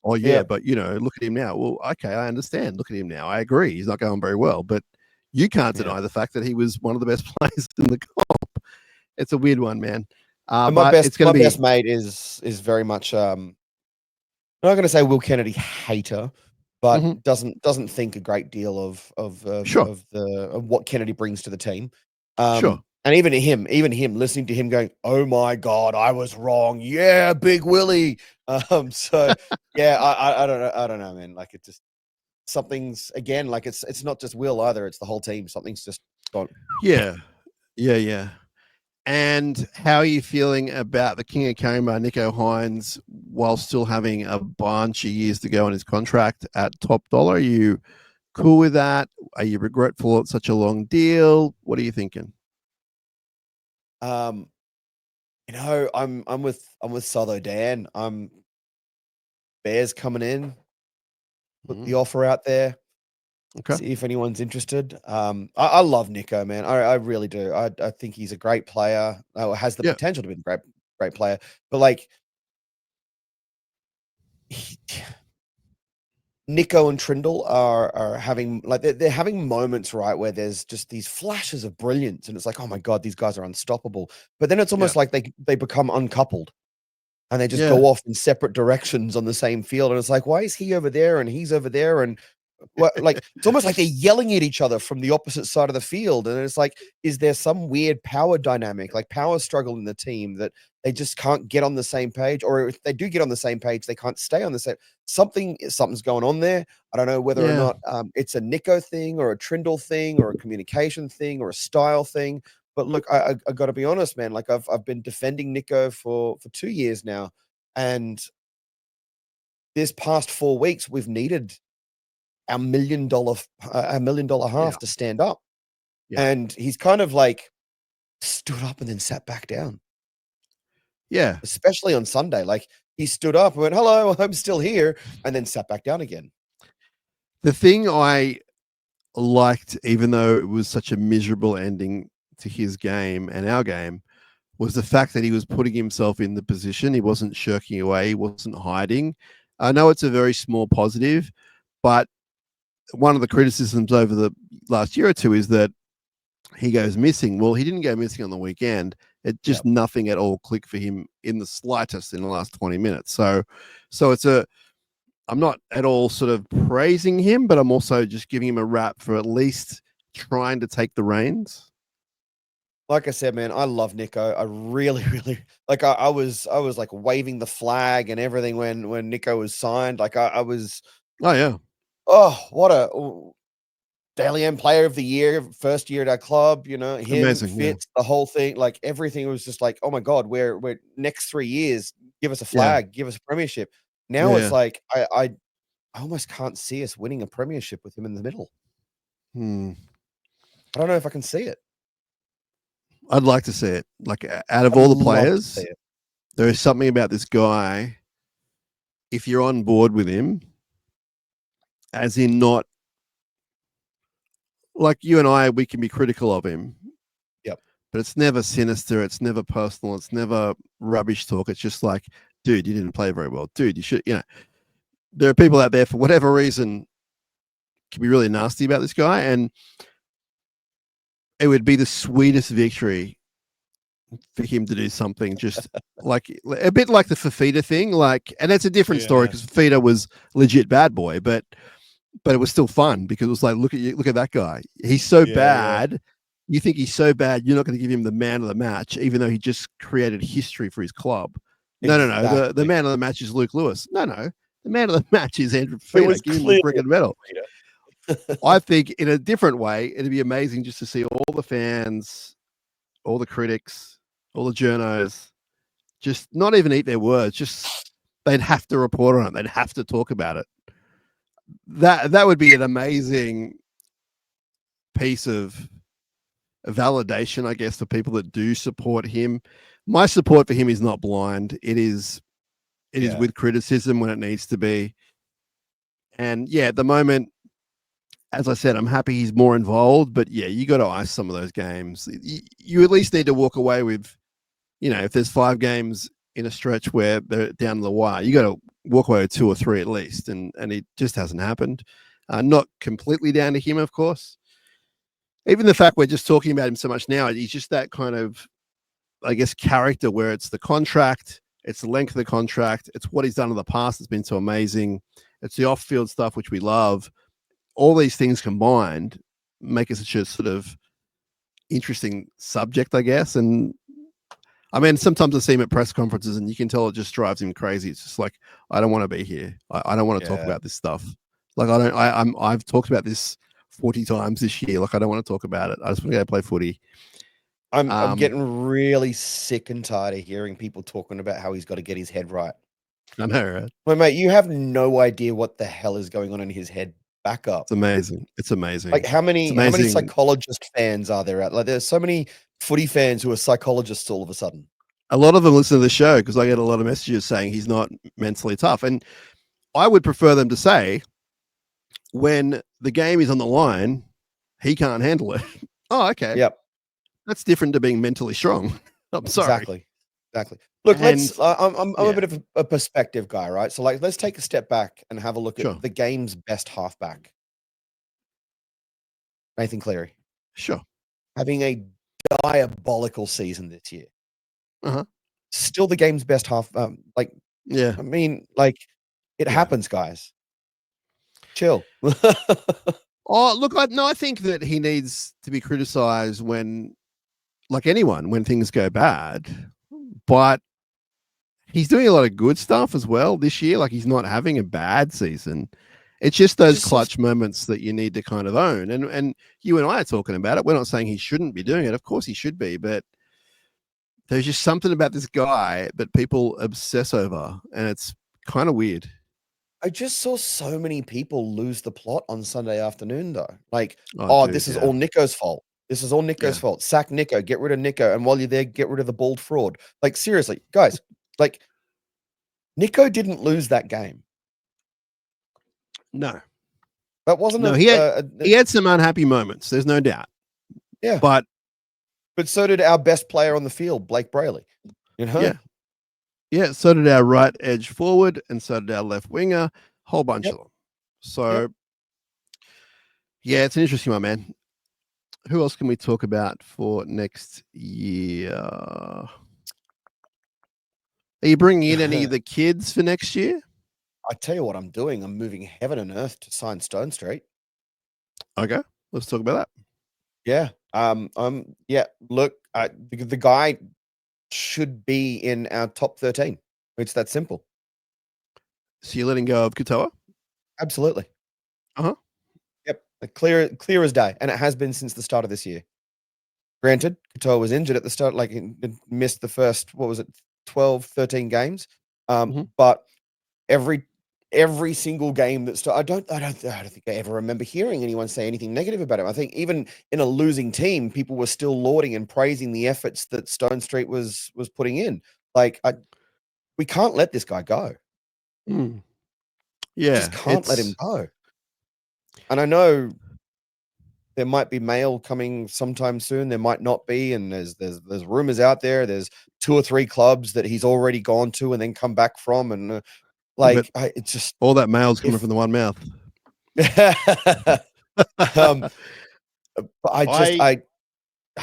Oh yeah, but look at him now. Well, okay, I understand. Look at him now. I agree. He's not going very well, but you can't deny the fact that he was one of the best players in the comp. It's a weird one, man. And but it's going to be best mate is very much I'm not going to say Will Kennedy hater, but doesn't think a great deal of what Kennedy brings to the team. Sure. And even him listening to him going, "Oh my God, I was wrong. Yeah, Big Willie." So yeah, I don't know, man. Like it just something's again like it's not just Will either. It's the whole team. Something's just gone. Yeah. And how are you feeling about the King of Kmart, Nico Hines, while still having a bunch of years to go on his contract at top dollar? Are you cool with that? Are you regretful it's such a long deal? What are you thinking? I'm with Sotho Dan. Bears coming in, put the offer out there. Okay. See if anyone's interested. I love Nico, man. I really do. I think he's a great player. Has the potential to be a great player. But like Nico and Trindle are having like they're having moments, right, where there's just these flashes of brilliance, and it's like, oh my God, these guys are unstoppable. But then it's almost like they become uncoupled. And they just go off in separate directions on the same field. And it's like, why is he over there and he's over there? And like, it's almost like they're yelling at each other from the opposite side of the field. And it's like, is there some weird power dynamic, like power struggle in the team that they just can't get on the same page? Or if they do get on the same page, they can't stay on the same. Something's going on there. I don't know whether or not it's a Nico thing or a Trindle thing or a communication thing or a style thing. But look, I got to be honest, man. Like I've been defending Nico for 2 years now, and this past 4 weeks we've needed our $1 million half to stand up, and he's kind of like stood up and then sat back down. Yeah, especially on Sunday, like he stood up and went, "Hello, I'm still here," and then sat back down again. The thing I liked, even though it was such a miserable ending to his game and our game, was the fact that he was putting himself in the position. He wasn't shirking away. He wasn't hiding. I know it's a very small positive, but one of the criticisms over the last year or two is that he goes missing. Well, he didn't go missing on the weekend. It just nothing at all clicked for him in the slightest in the last 20 minutes. So I'm not at all sort of praising him, but I'm also just giving him a rap for at least trying to take the reins. Like I said, man, I love Nico. I really, really like. I was like waving the flag and everything when Nico was signed. Like I was. Oh yeah. Oh, what a Daily M Player of the Year, first year at our club. You know, him, Amazing, Fitz, the whole thing. Like everything was just like, oh my God, we're next 3 years. Give us a flag. Give us a premiership. Now it's like I almost can't see us winning a premiership with him in the middle. I don't know if I can see it. I'd like to see it. Like out of all the players, there is something about this guy. If you're on board with him, as in not like you and I, we can be critical of him. Yep. But it's never sinister. It's never personal. It's never rubbish talk. It's just like, dude, you didn't play very well. Dude, you should, there are people out there for whatever reason can be really nasty about this guy. And it would be the sweetest victory for him to do something just like a bit like the Fafita thing. Like, and that's a different story because Fafita was legit bad boy, but but it was still fun because it was like, look at that guy. He's so bad. You think he's so bad, you're not going to give him the man of the match, even though he just created history for his club. No. The Exactly. man of the match is Luke Lewis. No. The man of the match is Andrew It Feeder. was Give him the clearly freaking medal. Peter. I think in a different way, it'd be amazing just to see all the fans, all the critics, all the journos, just not even eat their words. Just they'd have to report on it. They'd have to talk about it. That would be an amazing piece of validation, I guess, for people that do support him. My support for him is not blind. It is with criticism when it needs to be. And yeah, at the moment, as I said, I'm happy he's more involved, but yeah, you got to ice some of those games. You at least need to walk away with, if there's 5 games in a stretch where they're down the wire, you got to walk away with 2 or 3 at least. And it just hasn't happened. Not completely down to him, of course. Even the fact we're just talking about him so much now, he's just that kind of, I guess, character where it's the contract, it's the length of the contract, it's what he's done in the past that's been so amazing, it's the off-field stuff which we love. All these things combined make it such a sort of interesting subject, I guess. And I mean, sometimes I see him at press conferences and you can tell it just drives him crazy. It's just like, I don't want to be here. I don't want to talk about this stuff. Like, I've talked about this 40 times this year. Like, I don't want to talk about it. I just want to go play footy. I'm getting really sick and tired of hearing people talking about how he's got to get his head right. I know, right? Well, mate, you have no idea what the hell is going on in his head. Back up. It's amazing. It's amazing. Like how many psychologist fans are there out? Like there's so many footy fans who are psychologists all of a sudden. A lot of them listen to the show because I get a lot of messages saying he's not mentally tough. And I would prefer them to say, when the game is on the line, he can't handle it. Oh, okay. Yep. That's different to being mentally strong. I'm sorry. Exactly. Look, I'm a bit of a perspective guy, right? So like, let's take a step back and have a look at the game's best halfback. Nathan Cleary. Sure. Having a diabolical season this year. Uh-huh. Still the game's best half. I mean, like, it happens, guys. Chill. Oh, look, I think that he needs to be criticized when, like anyone, when things go bad. But he's doing a lot of good stuff as well this year. Like, he's not having a bad season. It's just those clutch moments that you need to kind of own. And you and I are talking about it. We're not saying he shouldn't be doing it. Of course he should be, but there's just something about this guy that people obsess over, and it's kind of weird. I just saw so many people lose the plot on Sunday afternoon, though. Like, this is all Nico's fault. This is all Nico's fault. Sack Nico, get rid of Nico. And while you're there, get rid of the bald fraud. Like, seriously, guys, like, Nico didn't lose that game. No. That wasn't he had some unhappy moments, there's no doubt. Yeah. But so did our best player on the field, Blake Brayley. You know? Yeah, so did our right edge forward, and so did our left winger, whole bunch of them. So it's an interesting one, man. Who else can we talk about for next year? Are you bringing in any of the kids for next year? I tell you what I'm doing. I'm moving heaven and earth to sign Stone Street. Okay, let's talk about that. Yeah. Look, the guy should be in our top 13. It's that simple. So you're letting go of Katoa? Absolutely. Uh-huh. Yep. Clear as day. And it has been since the start of this year. Granted, Katoa was injured at the start, like he missed the first, 12, 13 games. But every single game that I don't think I ever remember hearing anyone say anything negative about him. I think even in a losing team, people were still lauding and praising the efforts that Stone Street was putting in. Like, we can't let this guy go. Yeah, just can't let him go. And I know there might be mail coming sometime soon. There might not be, and there's rumors out there. There's 2 or 3 clubs that he's already gone to and then come back from, and it's just all that mail's coming from the one mouth. But I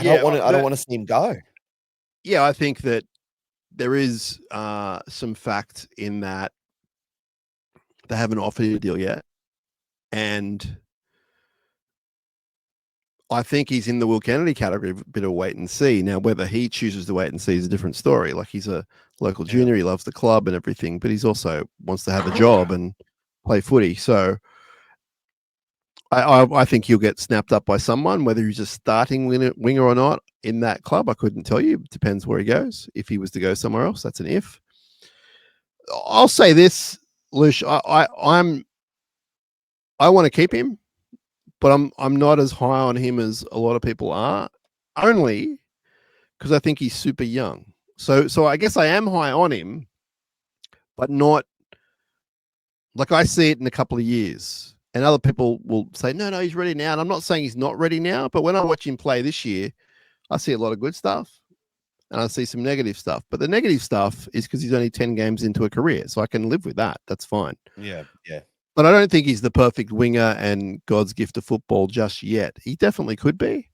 don't want to see him go. Yeah, I think that there is some fact in that they haven't offered a deal yet. And I think he's in the Will Kennedy category of a bit of wait and see. Now, whether he chooses to wait and see is a different story. Like, he's a local junior, he loves the club and everything, but he's also wants to have a job and play footy. So I think he'll get snapped up by someone, whether he's a starting winger or not in that club. I couldn't tell you. It depends where he goes. If he was to go somewhere else, that's an if. I'll say this, Lush, I want to keep him, but I'm not as high on him as a lot of people are, only because I think he's super young. So I guess I am high on him, but not like I see it in a couple of years. And other people will say, no, he's ready now. And I'm not saying he's not ready now, but when I watch him play this year, I see a lot of good stuff and I see some negative stuff. But the negative stuff is because he's only 10 games into a career. So I can live with that. That's fine. Yeah. But I don't think he's the perfect winger and God's gift to football just yet. He definitely could be,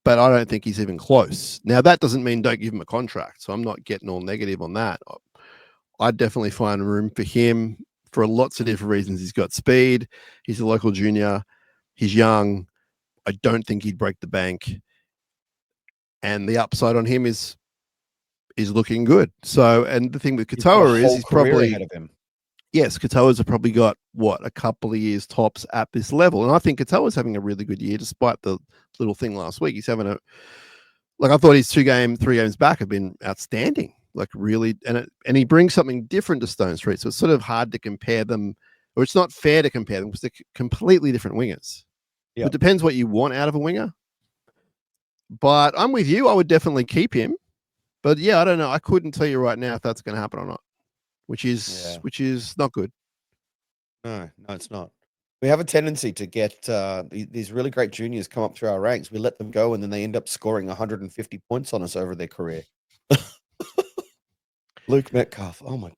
but I don't think he's even close. Now, that doesn't mean don't give him a contract. So I'm not getting all negative on that. I'd definitely find room for him for lots of different reasons. He's got speed. He's a local junior. He's young. I don't think he'd break the bank. And the upside on him is looking good. So, and the thing with Katoa is he's probably ahead of him. Yes, Katoa's have probably got a couple of years tops at this level. And I think Katoa's having a really good year despite the little thing last week. He's having I thought his 3 games back have been outstanding. Like, really, and he brings something different to Stone Street. So it's sort of hard to compare them, or it's not fair to compare them because they're completely different wingers. Yeah. It depends what you want out of a winger. But I'm with you. I would definitely keep him. But yeah, I don't know. I couldn't tell you right now if that's going to happen or not, which is not good. No, it's not. We have a tendency to get these really great juniors come up through our ranks. We let them go, and then they end up scoring 150 points on us over their career. Luke Metcalf. Oh my.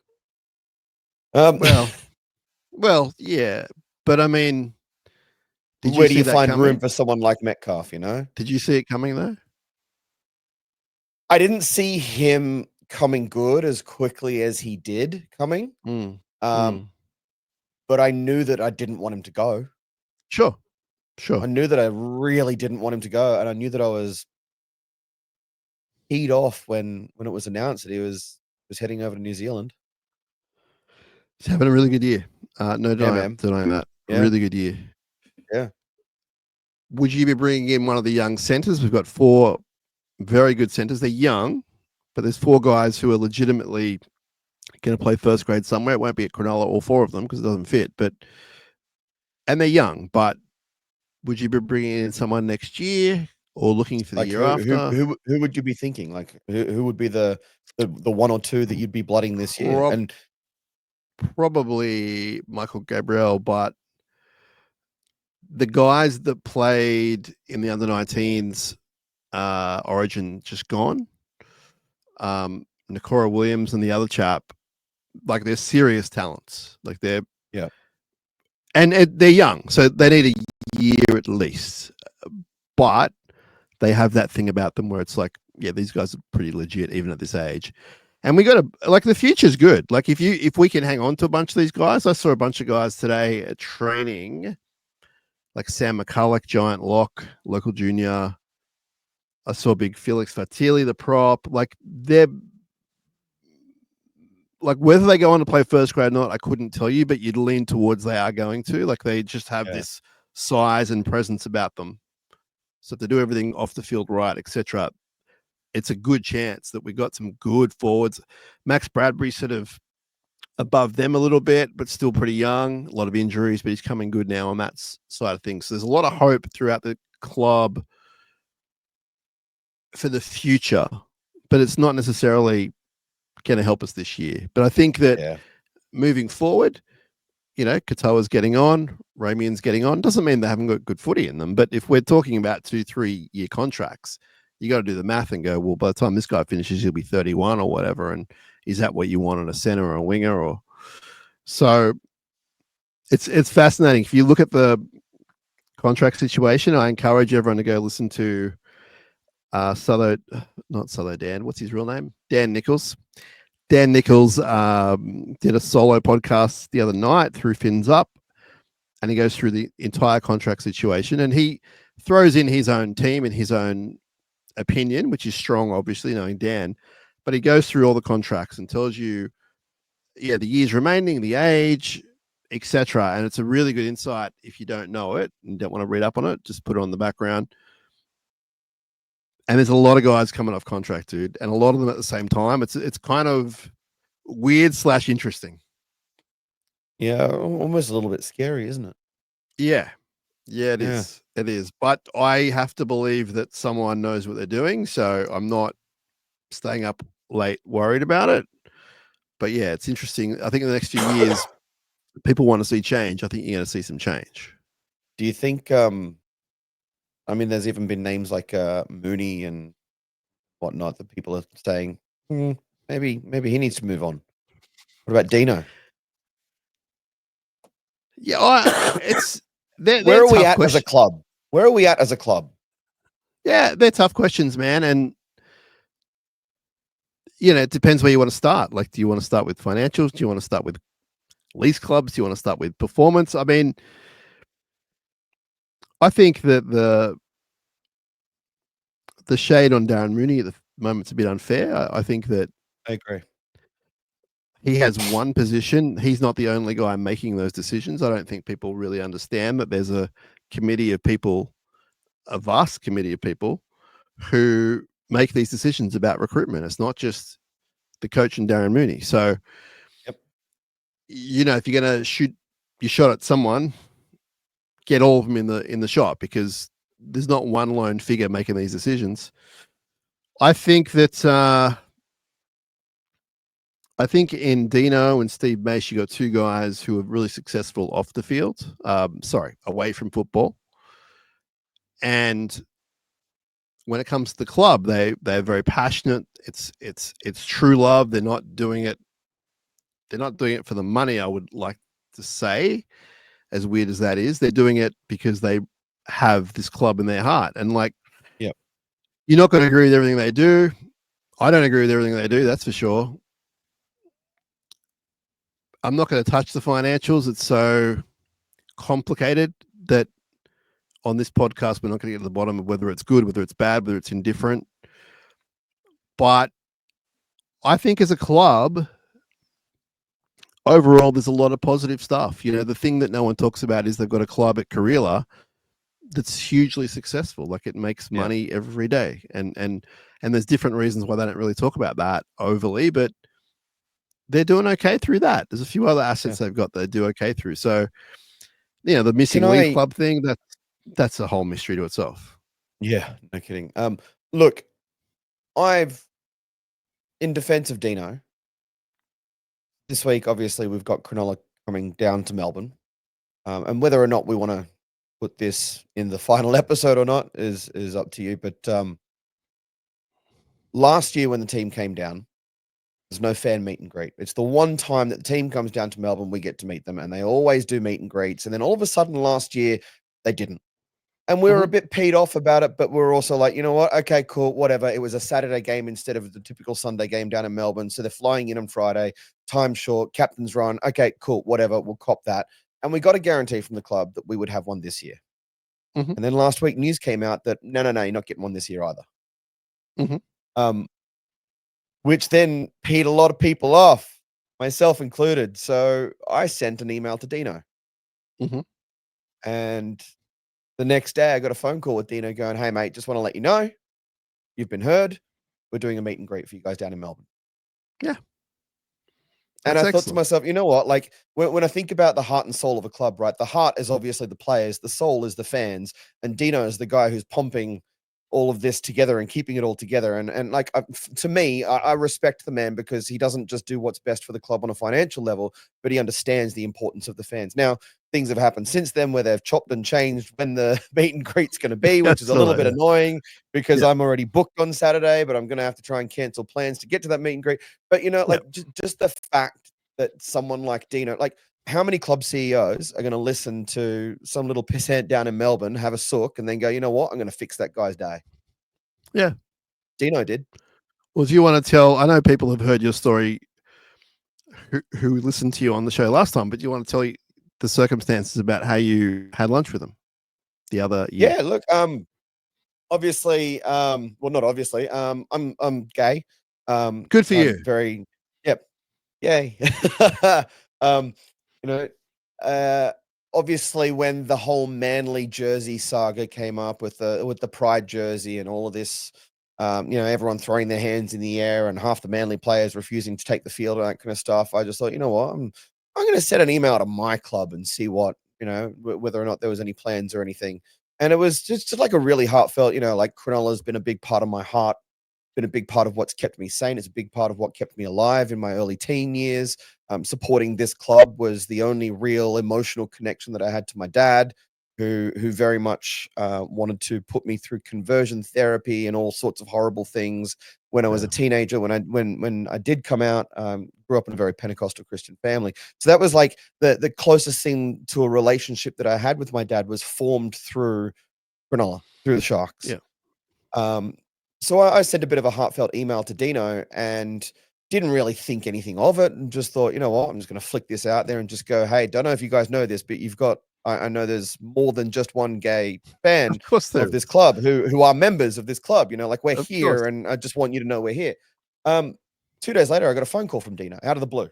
Well, yeah, but I mean, where do you find room for someone like Metcalf? You know? Did you see it coming though? I didn't see him coming good as quickly as he did coming. But I knew that I didn't want him to go. Sure. I knew that I really didn't want him to go, and I knew that I was teed off when it was announced that he was heading over to New Zealand. He's having a really good year. No denying that. Yeah. Really good year. Yeah. Would you be bringing in one of the young centers? We've got 4 very good centers. They're young, but there's 4 guys who are legitimately going to play first grade somewhere. It won't be at Cronulla, all 4 of them, because it doesn't fit. And they're young. But would you be bringing in someone next year or looking for the year after? Who would you be thinking? Like, who would be the 1 or 2 that you'd be blooding this year? And probably Michael Gabriel, but the guys that played in the under-19s Origin just gone. Nakora Williams and the other chap, like, they're serious talents. Like, they're and they're young, so they need a year at least. But they have that thing about them where it's like, yeah, these guys are pretty legit even at this age. And we got to, like, the future's good. Like, if we can hang on to a bunch of these guys, I saw a bunch of guys today at training, like Sam McCulloch, giant lock, local junior. I saw big Felix Fatili, the prop. Like, they're like, whether they go on to play first grade or not, I couldn't tell you, but you'd lean towards they are going to. Like, they just have this size and presence about them. So if they do everything off the field right, etc., it's a good chance that we got some good forwards. Max Bradbury sort of above them a little bit, but still pretty young. A lot of injuries, but he's coming good now on that side of things. So there's a lot of hope throughout the club for the future, but it's not necessarily going to help us this year. But I think that moving forward, you know, Katoa's getting on, Ramian's getting on. Doesn't mean they haven't got good footy in them, but if we're talking about 2-3 year contracts, you got to do the math and go, well, by the time this guy finishes, he'll be 31 or whatever. And is that what you want on a center or a winger? Or so it's fascinating. If you look at the contract situation, I encourage everyone to go listen to not Southo Dan. What's his real name? Dan Nichols. Dan Nichols did a solo podcast the other night through Fins Up. and he goes through the entire contract situation, and he throws in his own team and his own opinion, which is strong, obviously, knowing Dan, but he goes through all the contracts and tells you, the years remaining, the age, etc. And it's a really good insight if you don't know it and don't want to read up on it. Just put it on the background. And there's a lot of guys coming off contract, dude, and a lot of them at the same time. It's kind of weird / interesting. Yeah, almost a little bit scary, isn't it? Yeah, it is. It is. But I have to believe that someone knows what they're doing, so I'm not staying up late worried about it. But yeah, it's interesting. I think in the next few years, people want to see change. I think you're going to see some change. Do you think? I mean, there's even been names like Mooney and whatnot that people are saying maybe he needs to move on. What about Dino? Yeah, it's where are we at as a club? Where are we at as a club? Yeah, they're tough questions, man, and it depends where you want to start. Like, do you want to start with financials? Do you want to start with lease clubs? Do you want to start with performance? I mean, I think that the shade on Darren Mooney at the moment's a bit unfair. I think that I agree. He has one position. He's not the only guy making those decisions. I don't think people really understand that there's a committee of people, a vast committee of people who make these decisions about recruitment. It's not just the coach and Darren Mooney. So, yep. If you're going to shoot your shot at someone, get all of them in the shot, because there's not one lone figure making these decisions. I think that I think in Dino and Steve Mace, you got two guys who are really successful off the field. Away from football. And when it comes to the club, they're very passionate. It's true love. They're not doing it for the money, I would like to say, as weird as that is. They're doing it because they have this club in their heart. And you're not going to agree with everything they do. I don't agree with everything they do, that's for sure. I'm not going to touch the financials. It's so complicated that on this podcast, we're not going to get to the bottom of whether it's good, whether it's bad, whether it's indifferent. But I think as a club, overall, there's a lot of positive stuff. The thing that no one talks about is they've got a club at Cronulla that's hugely successful. Like, it makes money every day. And there's different reasons why they don't really talk about that overly, but they're doing okay through that. There's a few other assets they've got that they do okay through. So, the missing league club thing, that's a whole mystery to itself. Yeah, no kidding. Look, in defense of Dino, this week, obviously, we've got Cronulla coming down to Melbourne. And whether or not we want to put this in the final episode or not is up to you. But last year when the team came down, there's no fan meet and greet. It's the one time that the team comes down to Melbourne, we get to meet them, and they always do meet and greets. And then all of a sudden last year, they didn't. And we were a bit peed off about it, but we were also like, you know what? Okay, cool, whatever. It was a Saturday game instead of the typical Sunday game down in Melbourne. So they're flying in on Friday, time short, captain's run. Okay, cool, whatever. We'll cop that. And we got a guarantee from the club that we would have one this year. And then last week, news came out that no, you're not getting one this year either. Which then peed a lot of people off, myself included. So I sent an email to Dino. And the next day, I got a phone call with Dino going, hey, mate, just want to let you know, you've been heard. We're doing a meet and greet for you guys down in Melbourne. Yeah. And I thought to myself, you know what? Like, when I think about the heart and soul of a club, right? The heart is obviously the players. The soul is the fans. And Dino is the guy who's pumping all of this together and keeping it all together. And like, to me, I respect the man because he doesn't just do what's best for the club on a financial level, but he understands the importance of the fans. Now, things have happened since then where they've chopped and changed when the meet and greet's going to be, which is a little bit annoying because I'm already booked on Saturday, but I'm going to have to try and cancel plans to get to that meet and greet. But, just the fact that someone like Dino, like, how many club CEOs are going to listen to some little pissant down in Melbourne, have a sook, and then go, you know what? I'm going to fix that guy's day. Yeah. Dino did. Well, do you want to tell, I know people have heard your story who listened to you on the show last time, but do you want to the circumstances about how you had lunch with them the other year. Yeah, look, obviously, well, not obviously, I'm gay. Good for you. Very, yep, yay. um, you know, obviously when the whole Manly jersey saga came up with the Pride jersey and all of this, everyone throwing their hands in the air and half the Manly players refusing to take the field and that kind of stuff, I just thought, you know what, I'm going to send an email to my club and see what, whether or not there was any plans or anything. And it was just like a really heartfelt, like Cronulla's been a big part of my heart, been a big part of what's kept me sane. It's a big part of what kept me alive in my early teen years. Supporting this club was the only real emotional connection that I had to my dad, who very much wanted to put me through conversion therapy and all sorts of horrible things when I was a teenager. When I did come out, grew up in a very Pentecostal Christian family. So that was like the closest thing to a relationship that I had with my dad was formed through Cronulla, through the Sharks. Yeah. So I sent a bit of a heartfelt email to Dino and didn't really think anything of it and just thought, you know what, I'm just going to flick this out there and just go, hey, don't know if you guys know this, but you've got, I know there's more than just one gay fan of this club who are members of this club, like we're here and I just want you to know we're here. 2 days later, I got a phone call from Dino out of the blue.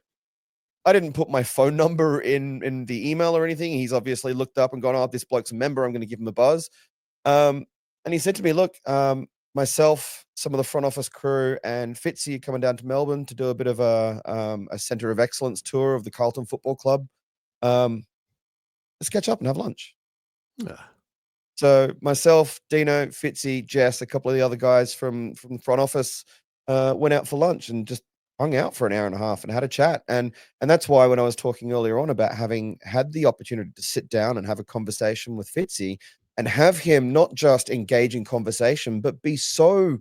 I didn't put my phone number in the email or anything. He's obviously looked up and gone, oh, this bloke's a member. I'm going to give him a buzz. And he said to me, look, myself, some of the front office crew, and Fitzy are coming down to Melbourne to do a bit of a Centre of Excellence tour of the Carlton Football Club. Let's catch up and have lunch. Yeah. So myself, Dino, Fitzy, Jess, a couple of the other guys from the front office went out for lunch and just hung out for an hour and a half and had a chat. And that's why when I was talking earlier on about having had the opportunity to sit down and have a conversation with Fitzy and have him not just engage in conversation, but be so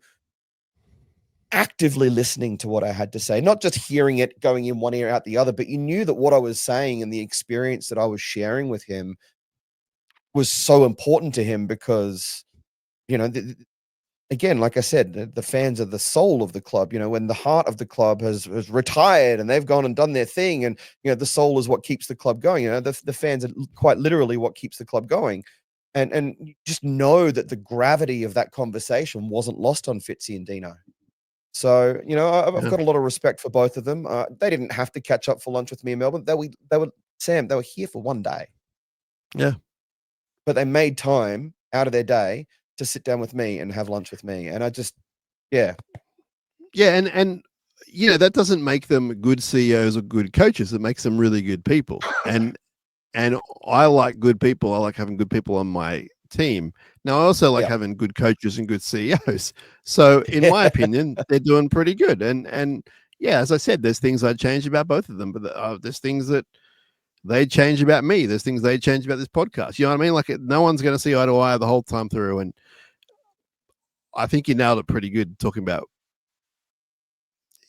actively listening to what I had to say, not just hearing it going in one ear out the other, but you knew that what I was saying and the experience that I was sharing with him was so important to him because, again, like I said, the fans are the soul of the club. When the heart of the club has retired and they've gone and done their thing, and the soul is what keeps the club going. The fans are quite literally what keeps the club going, and you just know that the gravity of that conversation wasn't lost on Fitzy and Dino. So I've got a lot of respect for both of them. They didn't have to catch up for lunch with me in Melbourne. They were here for one day. Yeah, but they made time out of their day to sit down with me and have lunch with me. And I just, yeah. And that doesn't make them good CEOs or good coaches. It makes them really good people. And I like good people. I like having good people on my team. Now, I also like having good coaches and good CEOs. So in my opinion, they're doing pretty good. And yeah, as I said, there's things I'd change about both of them, but there's things that they change about me. There's things they change about this podcast. You know what I mean? Like no one's going to see eye to eye the whole time through. And I think you nailed it pretty good talking about,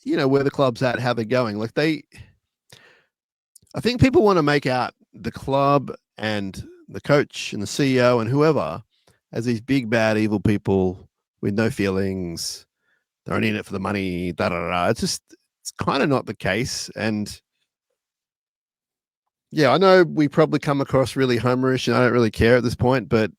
where the club's at, how they're going. Like I think people want to make out the club and the coach and the CEO and whoever as these big, bad, evil people with no feelings. They're only in it for the money. It's kind of not the case. And yeah, I know we probably come across really homerish and I don't really care at this point, but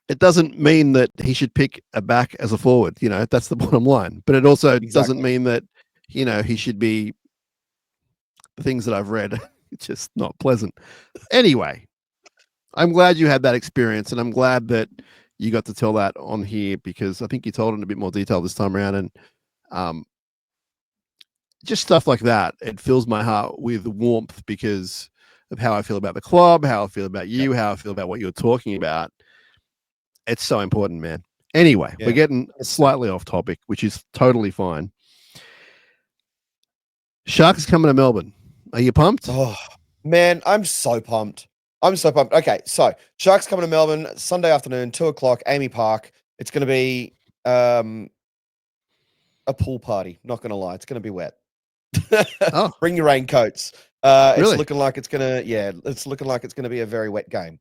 it doesn't mean that he should pick a back as a forward. That's the bottom line. But it also doesn't mean that, he should be the things that I've read. It's just not pleasant. Anyway, I'm glad you had that experience, and I'm glad that you got to tell that on here because I think you told it in a bit more detail this time around. And just stuff like that, it fills my heart with warmth because of how I feel about the club, how I feel about you, how I feel about what you're talking about. It's so important, man. Anyway, we're getting slightly off topic, which is totally fine. Sharks coming to Melbourne. Are you pumped? Oh, man, I'm so pumped. Okay, so Sharks coming to Melbourne Sunday afternoon, 2:00, Amy Park. It's going to be a pool party. Not going to lie, it's going to be wet. Bring your raincoats. Really? It's looking like it's going to be a very wet game,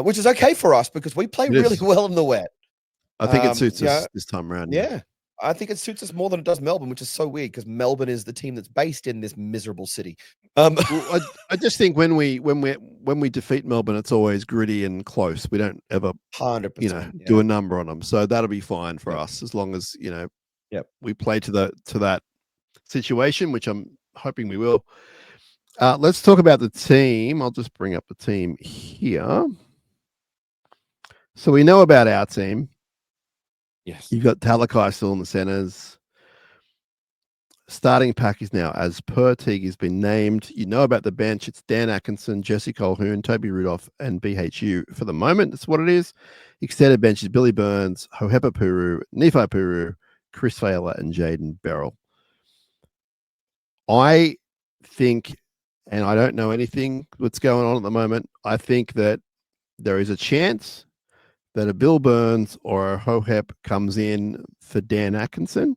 which is okay for us because we play really well in the wet. I think it suits us this time around. Yeah. I think it suits us more than it does Melbourne, which is so weird because Melbourne is the team that's based in this miserable city. Well, I just think when we defeat Melbourne, it's always gritty and close. We don't ever 100%, do a number on them, so that'll be fine for Yep. us as long as Yep. we play to that situation, which I'm hoping we will. Let's talk about the team. I'll just bring up the team here. So we know about our team. Yes. You've got Talakai still in the centers. Starting pack is now as per Teague has been named. You know about the bench. It's Dan Atkinson, Jesse Colquhoun, Toby Rudolph, and BHU for the moment. That's what it is. Extended bench is Billy Burns, Hohepa Puru, Nephi Puru, Chris Failer, and Jaden Beryl. I think, and I don't know anything what's going on at the moment, I think that there is a chance that a Bill Burns or a Hohep comes in for Dan Atkinson.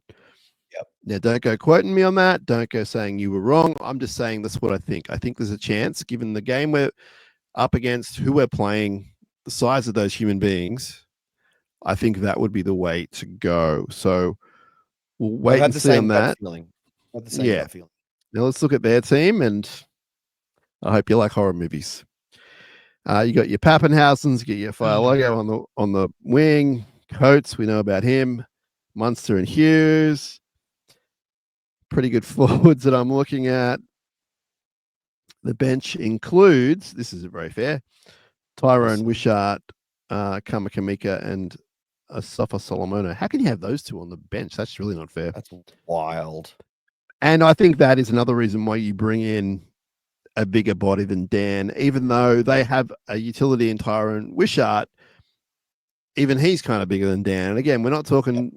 Yep. Now, don't go quoting me on that. Don't go saying you were wrong. I'm just saying that's what I think. I think there's a chance, given the game we're up against, who we're playing, the size of those human beings, I think that would be the way to go. So we'll wait and see on that. Yeah. Now let's look at their team, and I hope you like horror movies. You got your Pappenhausens, you get your Fire logo on the wing. Coates, we know about him. Munster and Hughes. Pretty good forwards that I'm looking at. The bench includes, this is very fair, Tyrone Wishart, Kamakamika, and Asafa Solomono. How can you have those two on the bench? That's really not fair. That's wild. And I think that is another reason why you bring in a bigger body than Dan, even though they have a utility in Tyrone Wishart. Even he's kind of bigger than Dan. And again, we're not talking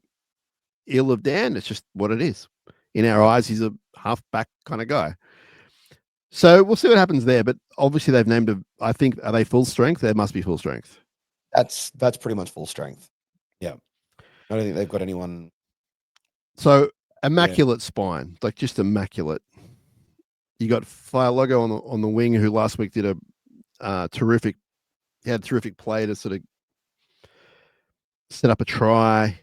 ill of Dan. It's just what it is. In our eyes, he's a half-back kind of guy. So we'll see what happens there. But obviously, they've named I think, are they full strength? They must be full strength. That's pretty much full strength. Yeah. I don't think they've got anyone. So immaculate spine, like just immaculate. You got Fire Logo on the wing, who last week did a terrific play to sort of set up a try.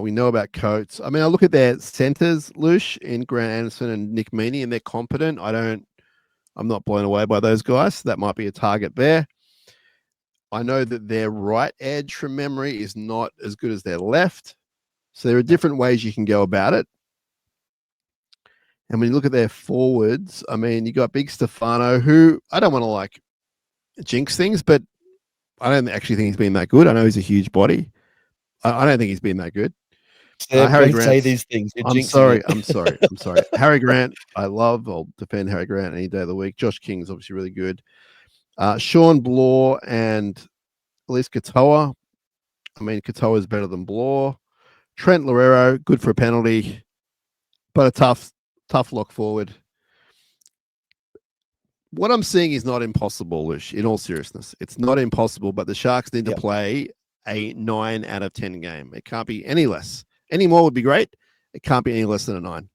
We know about Coates. I mean, I look at their centers, Lush, in Grant Anderson and Nick Meaney, and they're competent. I'm not blown away by those guys. That might be a target there. I know that their right edge from memory is not as good as their left. So there are different ways you can go about it. And when you look at their forwards, I mean, you got Big Stefano, who I don't want to like jinx things, but I don't actually think he's been that good. I know he's a huge body. I don't think he's been that good. Harry Grant, say these things. I'm sorry. Harry Grant, I'll defend Harry Grant any day of the week. Josh King is obviously really good. Sean Blore and Elise Katoa. I mean, Katoa is better than Blore. Trent Lorero, good for a penalty, but a tough lock forward. What I'm seeing is not impossible, Lush, in all seriousness. It's not impossible, but the Sharks need to play a 9 out of 10 game. It can't be any less. Any more would be great. It can't be any less than a 9.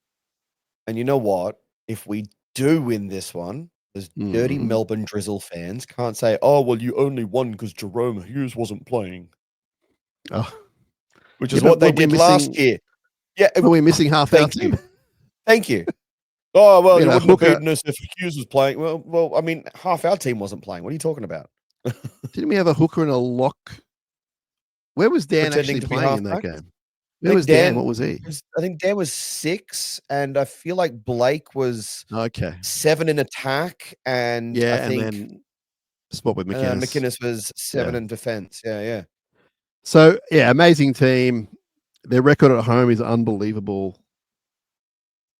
And you know what? If we do win this one, those dirty Melbourne Drizzle fans can't say, oh, well, you only won because Jerome Hughes wasn't playing. Oh. Which is what they did last year. Yeah. Are we missing half our team? Thank you. Oh, well, you wouldn't have beaten us if Hughes was playing. Well, I mean, half our team wasn't playing. What are you talking about? Didn't we have a hooker and a lock? Where was Dan actually playing in that game? Where was Dan? What was he? I think Dan was 6, and I feel like Blake was 7 in attack, and I think and then spot with McInnes. McInnes was 7 in defense. Yeah. So amazing team. Their record at home is unbelievable.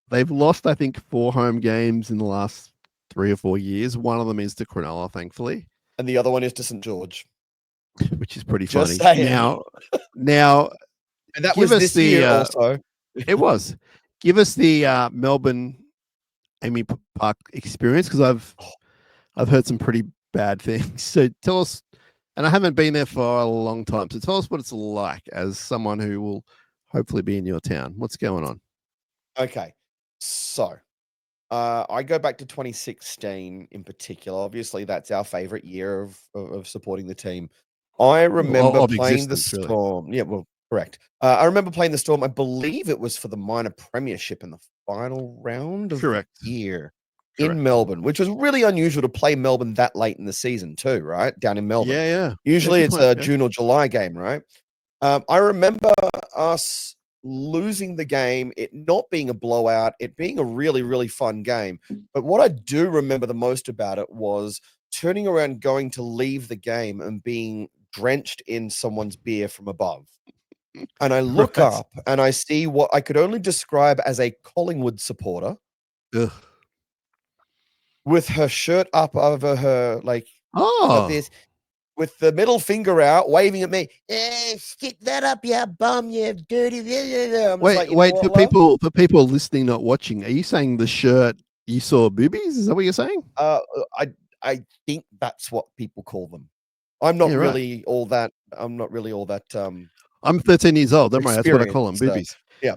They've lost, I think, 4 home games in the last 3 or 4 years. One of them is to Cronulla, thankfully, and the other one is to St. George, which is pretty funny. Saying. Now, and that was this year also. It was. Give us the Melbourne Amy Park experience, because I've heard some pretty bad things. So tell us, and I haven't been there for a long time, so tell us what it's like as someone who will hopefully be in your town. What's going on? Okay, so I go back to 2016 in particular. Obviously, that's our favorite year of supporting the team. I remember playing the Storm. Really. Yeah, well, Correct. I remember playing the Storm. I believe it was for the minor premiership in the final round of Correct. the year in Melbourne, which was really unusual to play Melbourne that late in the season too, right? Down in Melbourne. Yeah. Usually Yeah, it's a June or July game, right? I remember us losing the game, it not being a blowout, it being a really, really fun game. But what I do remember the most about it was turning around, going to leave the game and being drenched in someone's beer from above. And I look up and I see what I could only describe as a Collingwood supporter with her shirt up over her, like this, with the middle finger out, waving at me. Stick that up, you bum, you dirty. Wait, for people listening, not watching, are you saying the shirt you saw boobies? Is that what you're saying? I think that's what people call them. I'm not really all that. I'm not really all that. I'm 13 years old. Don't worry, that's what I call them, boobies. Yeah.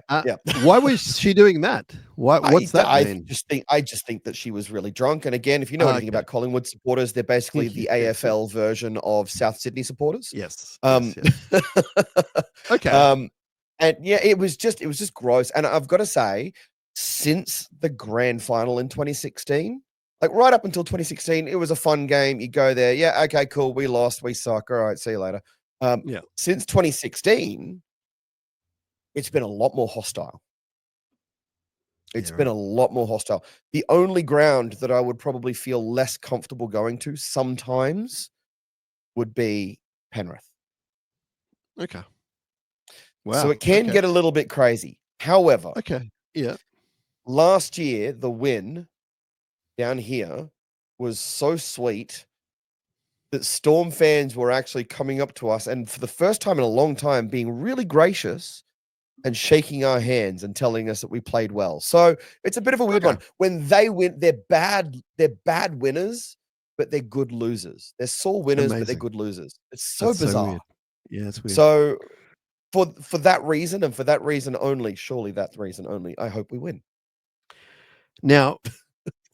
Why was she doing that? What's that mean? I just think that she was really drunk. And again, if you know anything about Collingwood supporters, they're basically the AFL version of South Sydney supporters. Yes. Okay. And yeah, it was just gross. And I've got to say, since the grand final in 2016, like right up until 2016, it was a fun game. You go there, yeah, okay, cool. We lost, we suck. All right, see you later. Since 2016, it's been a lot more hostile. It's been a lot more hostile. The only ground that I would probably feel less comfortable going to sometimes would be Penrith. Okay. Wow. So it can get a little bit crazy. However, last year, the win down here was so sweet that Storm fans were actually coming up to us and for the first time in a long time being really gracious and shaking our hands and telling us that we played well. So it's a bit of a weird one. When they win, they're bad winners, but they're good losers. They're sore winners, but they're good losers. It's so bizarre. So weird. It's weird. So for that reason and for that reason only, surely that reason only, I hope we win. Now,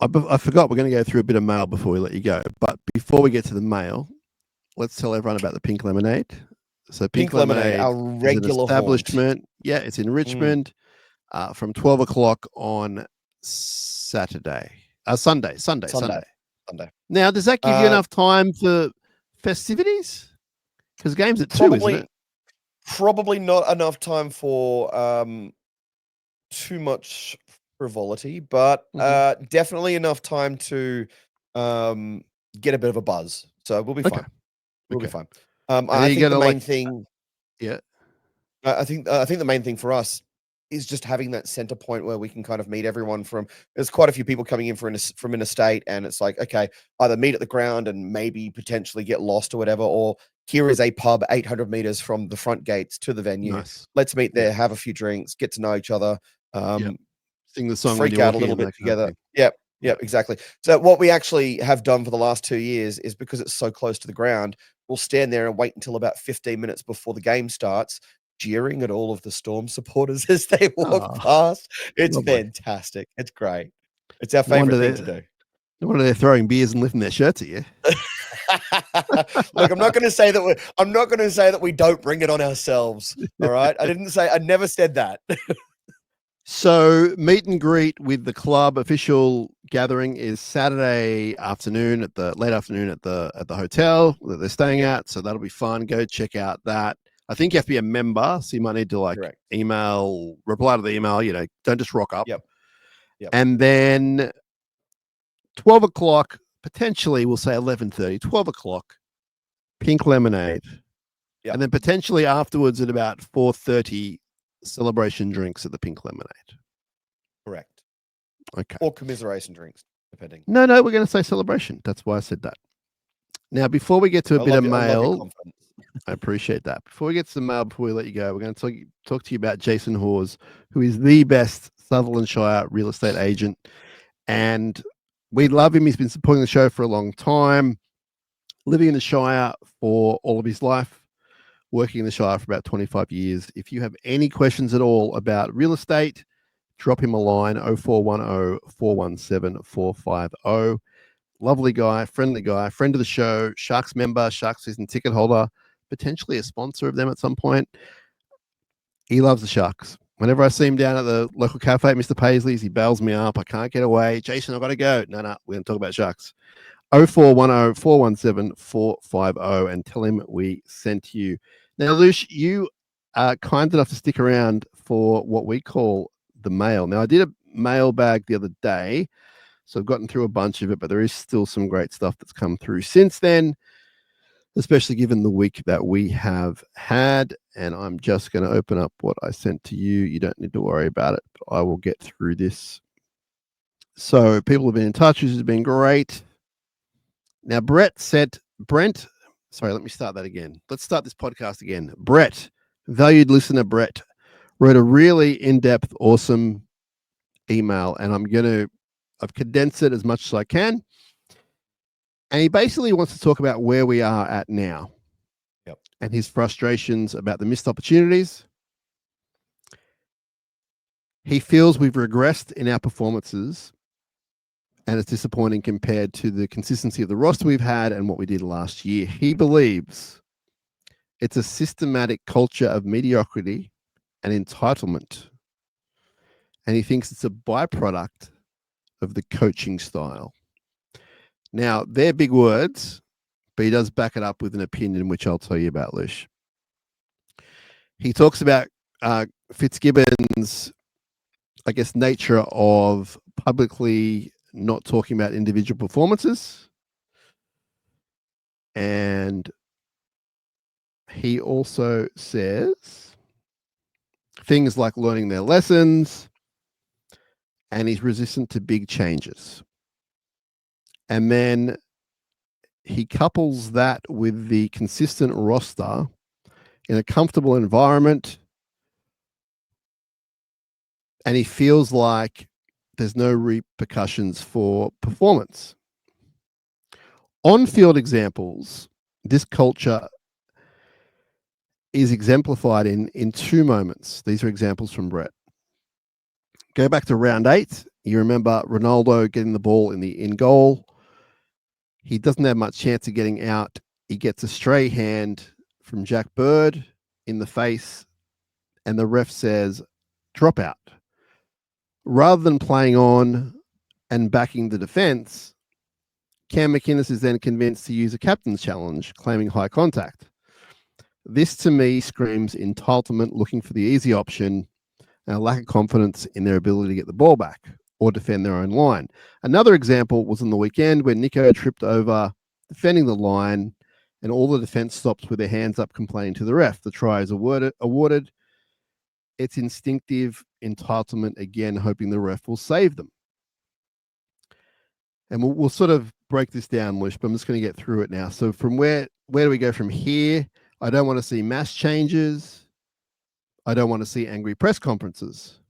I forgot we're going to go through a bit of mail before we let you go. But before we get to the mail, let's tell everyone about the Pink Lemonade. So Pink Lemonade, our regular establishment. Haunt. Yeah, it's in Richmond from 12 o'clock on Sunday. Now, does that give you enough time for festivities? Because game's at 2, isn't it? Probably not enough time for too much frivolity, but definitely enough time to get a bit of a buzz. So we'll be fine. We'll be fine. I think the main thing. Yeah. I think the main thing for us is just having that center point where we can kind of meet everyone from. There's quite a few people coming in from interstate, and it's like, okay, either meet at the ground and maybe potentially get lost or whatever, or here is a pub 800 meters from the front gates to the venue. Nice. Let's meet there, have a few drinks, get to know each other. Sing the song, freak out a little bit together. Yep, exactly. So what we actually have done for the last 2 years is because it's so close to the ground, we'll stand there and wait until about 15 minutes before the game starts, jeering at all of the Storm supporters as they walk past. It's fantastic. It's great. It's our favorite thing to do. No wonder they're throwing beers and lifting their shirts at you. Look, I'm not going to say that we don't bring it on ourselves. All right, I never said that. So meet and greet with the club official gathering is Saturday afternoon late afternoon at the hotel that they're staying at. So that'll be fun. Go check out that. I think you have to be a member, so you might need to reply to the email. Don't just rock up. Yep. And then 12 o'clock, potentially we'll say 11:30, 12 o'clock, Pink Lemonade. Yep. And then potentially afterwards at about 4:30, celebration drinks at the Pink Lemonade. Correct. Okay. Or commiseration drinks, depending. No, we're going to say celebration. That's why I said that. Now, before we get to a bit of mail, I appreciate that. Before we get to the mail, before we let you go, we're going to talk to you about Jason Hawes, who is the best Sutherland Shire real estate agent. And we love him. He's been supporting the show for a long time, living in the Shire for all of his life, working in the Shire for about 25 years. If you have any questions at all about real estate, drop him a line, 0410 417 450. Lovely guy, friend of the show, Sharks member, Sharks season ticket holder, potentially a sponsor of them at some point. He loves the Sharks. Whenever I see him down at the local cafe at Mr. Paisley's, he bails me up. I can't get away. Jason, I've got to go. No, we're going to talk about Sharks. 0410 417 450 and tell him we sent you. Now, Lush, you are kind enough to stick around for what we call the mail. Now, I did a mailbag the other day, so I've gotten through a bunch of it, but there is still some great stuff that's come through since then, especially given the week that we have had. And I'm just going to open up what I sent to you. You don't need to worry about it. I will get through this. So people have been in touch, which has been great. Now, Brent, sorry, let me start that again. Let's start this podcast again. Brett, valued listener Brett, wrote a really in-depth, awesome email, and I've condensed it as much as I can. And he basically wants to talk about where we are at now. Yep. And his frustrations about the missed opportunities. He feels we've regressed in our performances, and it's disappointing compared to the consistency of the roster we've had and what we did last year. He believes it's a systematic culture of mediocrity and entitlement. And he thinks it's a byproduct of the coaching style. Now, they're big words, but he does back it up with an opinion, which I'll tell you about, Lush. He talks about Fitzgibbon's, I guess, nature of publicly not talking about individual performances. And he also says things like learning their lessons, and he's resistant to big changes. And then he couples that with the consistent roster in a comfortable environment, and he feels like there's no repercussions for performance. On-field examples, this culture is exemplified in two moments. These are examples from Brett. Go back to round 8. You remember Ronaldo getting the ball in goal. He doesn't have much chance of getting out. He gets a stray hand from Jack Bird in the face, and the ref says, drop out. Rather than playing on and backing the defense, Cam McInnes is then convinced to use a captain's challenge, claiming high contact. This, to me, screams entitlement, looking for the easy option, and a lack of confidence in their ability to get the ball back or defend their own line. Another example was on the weekend when Nico tripped over defending the line, and all the defense stops with their hands up complaining to the ref. The try is awarded. It's instinctive entitlement, again, hoping the ref will save them. And we'll sort of break this down, Lush, but I'm just going to get through it now. So from where do we go from here? I don't want to see mass changes. I don't want to see angry press conferences.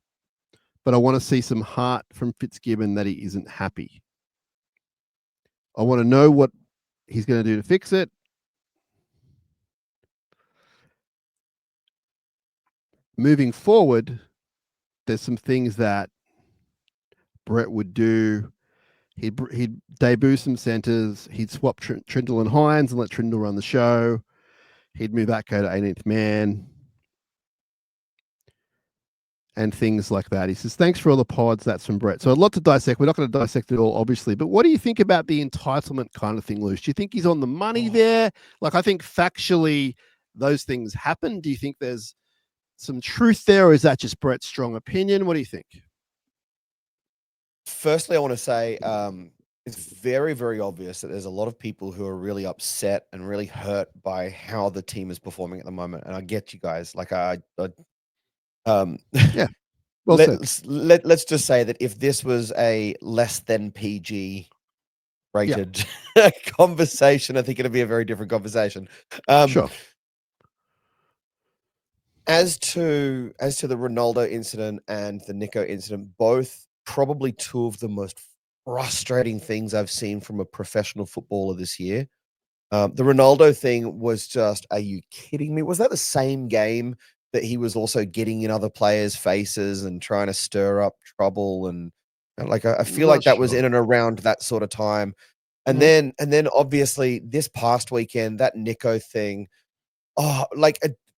But I want to see some heart from Fitzgibbon that he isn't happy. I want to know what he's going to do to fix it. Moving forward, there's some things that Brett would do. He'd debut some centers. He'd swap Trindle and Hines and let Trindle run the show. He'd move Atco to 18th man and things like that. He says, thanks for all the pods. That's from Brett. So a lot to dissect. We're not going to dissect it all, obviously. But what do you think about the entitlement kind of thing, Luce? Do you think he's on the money there? Like, I think factually those things happen. Do you think there's some truth there, or is that just Brett's strong opinion? What do you think? Firstly, I want to say it's very, very obvious that there's a lot of people who are really upset and really hurt by how the team is performing at the moment. And I get you guys. Like, yeah. Well, let's just say that if this was a less than PG rated conversation, I think it'd be a very different conversation. Sure. As to the Ronaldo incident and the Nico incident, both probably two of the most frustrating things I've seen from a professional footballer this year. The Ronaldo thing was just, are you kidding me? Was that the same game that he was also getting in other players' faces and trying to stir up trouble? And like, I feel like that was in and around that sort of time. And then obviously this past weekend, that Nico thing,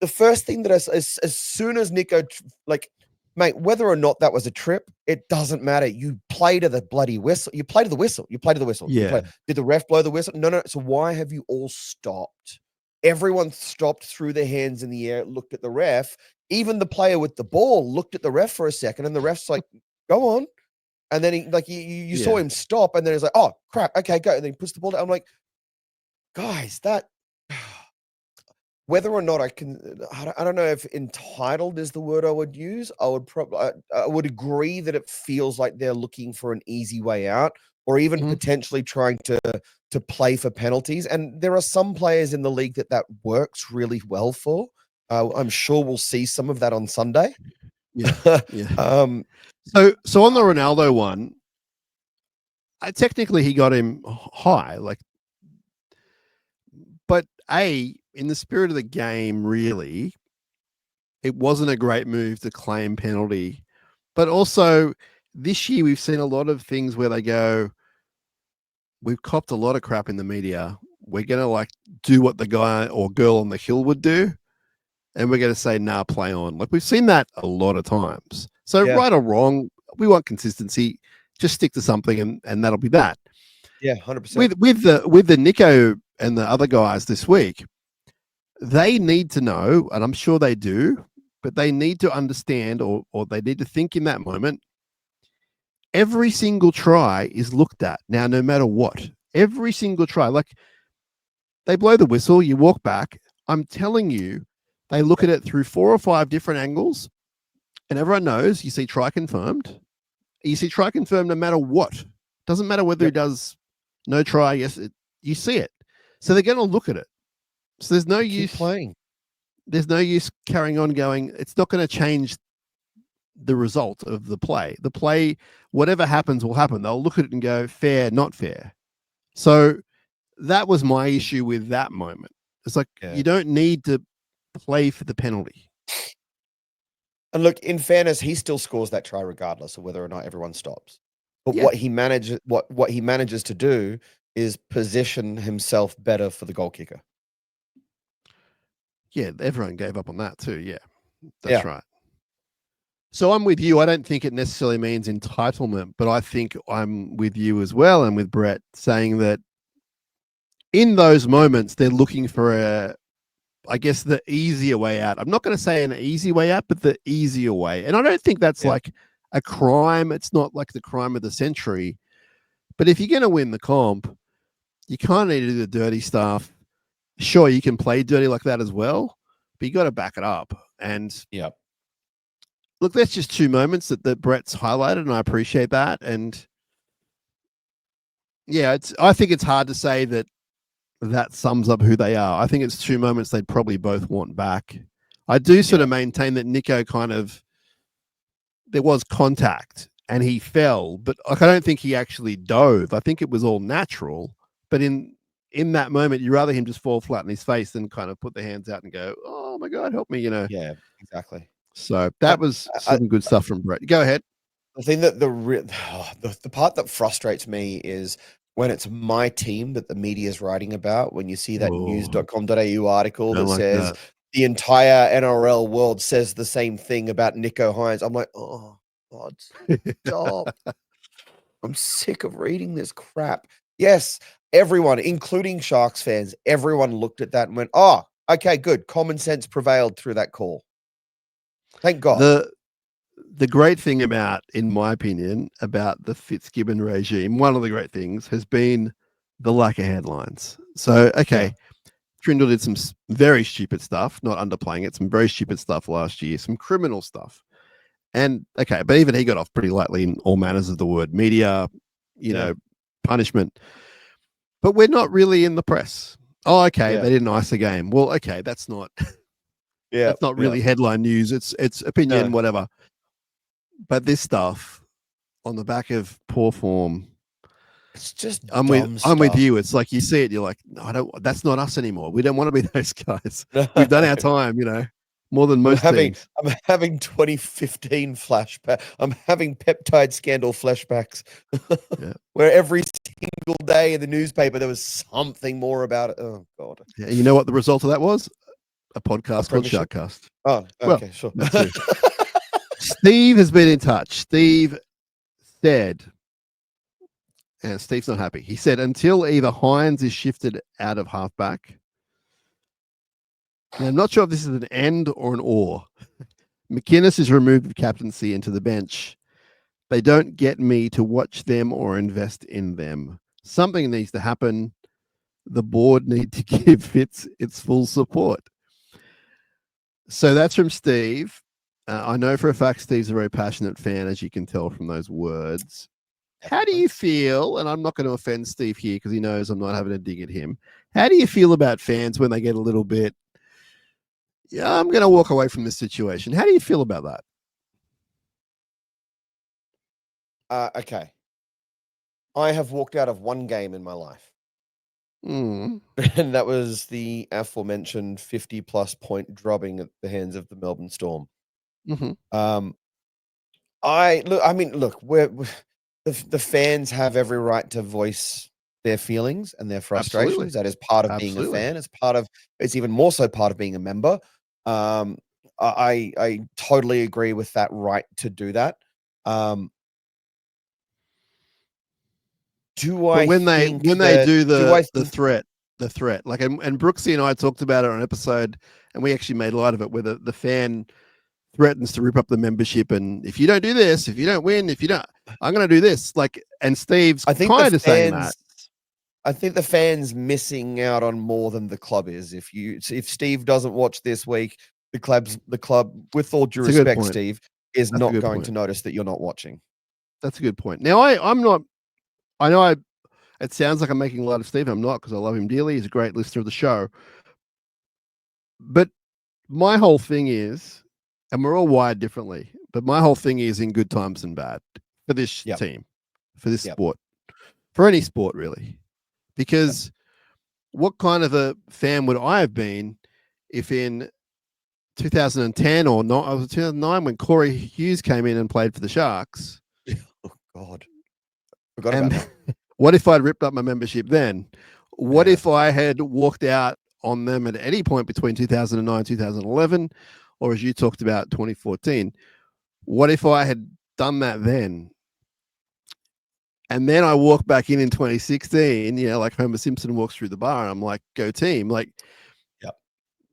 the first thing that as soon as Nico, like, mate, whether or not that was a trip, it doesn't matter. You play to the bloody whistle. You play to the whistle. You play to the whistle. Yeah. Did the ref blow the whistle? No. So why have you all stopped? Everyone stopped, threw their hands in the air, looked at the ref. Even the player with the ball looked at the ref for a second, and the ref's like, "Go on." And then he, like, you saw him stop, and then he's like, "Oh crap, okay, go." And then he puts the ball down. I'm like, guys, that. Whether or not I don't know if entitled is the word I would use. I would agree that it feels like they're looking for an easy way out, or even potentially trying to play for penalties. And there are some players in the league that works really well for. I'm sure we'll see some of that on Sunday. Yeah. So on the Ronaldo one, technically he got him high, like, but in the spirit of the game, really, it wasn't a great move to claim penalty. But also, this year we've seen a lot of things where they go, we've copped a lot of crap in the media. We're going to, like, do what the guy or girl on the hill would do, and we're going to say, nah, play on. Like, we've seen that a lot of times. So right or wrong, we want consistency. Just stick to something, and that'll be that. Yeah, 100%. With the Nico and the other guys this week, they need to know, and I'm sure they do, but they need to understand, or they need to think in that moment, every single try is looked at now, no matter what. Every single try. Like, they blow the whistle, you walk back. I'm telling you, they look at it through 4 or 5 different angles, and everyone knows you see try confirmed. You see try confirmed no matter what. Doesn't matter whether he does no try, yes, you see it. So they're going to look at it. So there's no use playing. There's no use carrying on going. It's not going to change the result of the play. The play, whatever happens, will happen. They'll look at it and go, fair, not fair. So that was my issue with that moment. It's like, you don't need to play for the penalty. And look, in fairness, he still scores that try regardless of whether or not everyone stops. But what he manages to do is position himself better for the goal kicker. Yeah, everyone gave up on that too. Yeah, that's right. So I'm with you. I don't think it necessarily means entitlement, but I think I'm with you as well, and with Brett, saying that in those moments, they're looking for I guess, the easier way out. I'm not going to say an easy way out, but the easier way. And I don't think that's like a crime. It's not like the crime of the century. But if you're going to win the comp, you kind of need to do the dirty stuff. Sure, you can play dirty like that as well, but you got to back it up. And look, that's just 2 moments that Brett's highlighted, and I appreciate that. And yeah, I think it's hard to say that sums up who they are. I think it's 2 moments they'd probably both want back. I do sort of maintain that Nico there was contact and he fell, but I don't think he actually dove. I think it was all natural. But in that moment, you'd rather him just fall flat on his face than kind of put the hands out and go, oh my God, help me, Yeah, exactly. So that was some good stuff from Brett. Go ahead. The thing that the part that frustrates me is when it's my team that the media is writing about, when you see that news.com.au article that says the entire NRL world says the same thing about Nico Hines. I'm like, oh, God, stop. I'm sick of reading this crap. Yes, everyone, including Sharks fans, everyone looked at that and went, oh, okay, good. Common sense prevailed through that call. Thank God. The great thing in my opinion, about the Fitzgibbon regime, one of the great things has been the lack of headlines. So, Trindle did some very stupid stuff, not underplaying it, some very stupid stuff last year, some criminal stuff. And, but even he got off pretty lightly in all manners of the word. Media, punishment. But we're not really in the press. Oh, they didn't ice the game. Well, that's not... that's not really headline news. It's opinion, whatever. But this stuff on the back of poor form, it's just I'm with you. It's like you see it, you're like, no, that's not us anymore. We don't want to be those guys. We've done our time, more than most teams. I'm having 2015 flashback. I'm having peptide scandal flashbacks where every single day in the newspaper there was something more about it. Oh God. Yeah, you know what the result of that was? a podcast called Premiership? SharkCast. Oh, Well, okay, sure. that too. Steve has been in touch. Steve said, and Steve's not happy. He said, until either Hines is shifted out of halfback. Now, I'm not sure if this is an and or an or. McInnes is removed of captaincy into the bench. They don't get me to watch them or invest in them. Something needs to happen. The board need to give Fitz its full support. So that's from Steve. I know for a fact Steve's a very passionate fan, as you can tell from those words. How do you feel? And I'm not going to offend Steve here because he knows I'm not having a dig at him. How do you feel about fans when they get a little bit, yeah, I'm going to walk away from this situation? How do you feel about that? Okay. I have walked out of one game in my life. And that was the aforementioned 50-plus point drubbing at the hands of the Melbourne Storm. Mm-hmm. Look, the fans have every right to voice their feelings and their frustrations. Absolutely. That is part of being a fan. It's even more so part of being a member. I totally agree with that right to do that. But when they do the threat, like, and Brooksy and I talked about it on an episode, and we actually made light of it, where the fan threatens to rip up the membership, and if you don't do this, if you don't win, if you don't, I'm going to do this. Like, and Steve's kind of saying that. I think the fans missing out on more than the club is. If Steve doesn't watch this week, the club, with all due respect, Steve, is not going to notice that you're not watching. That's a good point. Now, I'm not. I know it sounds like I'm making light of Steve. I'm not, because I love him dearly. He's a great listener of the show. But my whole thing is, and we're all wired differently, but my whole thing is in good times and bad for this team, for this sport, for any sport really. Because what kind of a fan would I have been if in 2010 or not, 2009, when Corey Hughes came in and played for the Sharks? Oh God. Forgot about that. What if I'd ripped up my membership then? What if I had walked out on them at any point between 2009 and 2011, or as you talked about, 2014? What if I had done that then? And then I walk back in 2016, like Homer Simpson walks through the bar, and I'm like, go team. Like,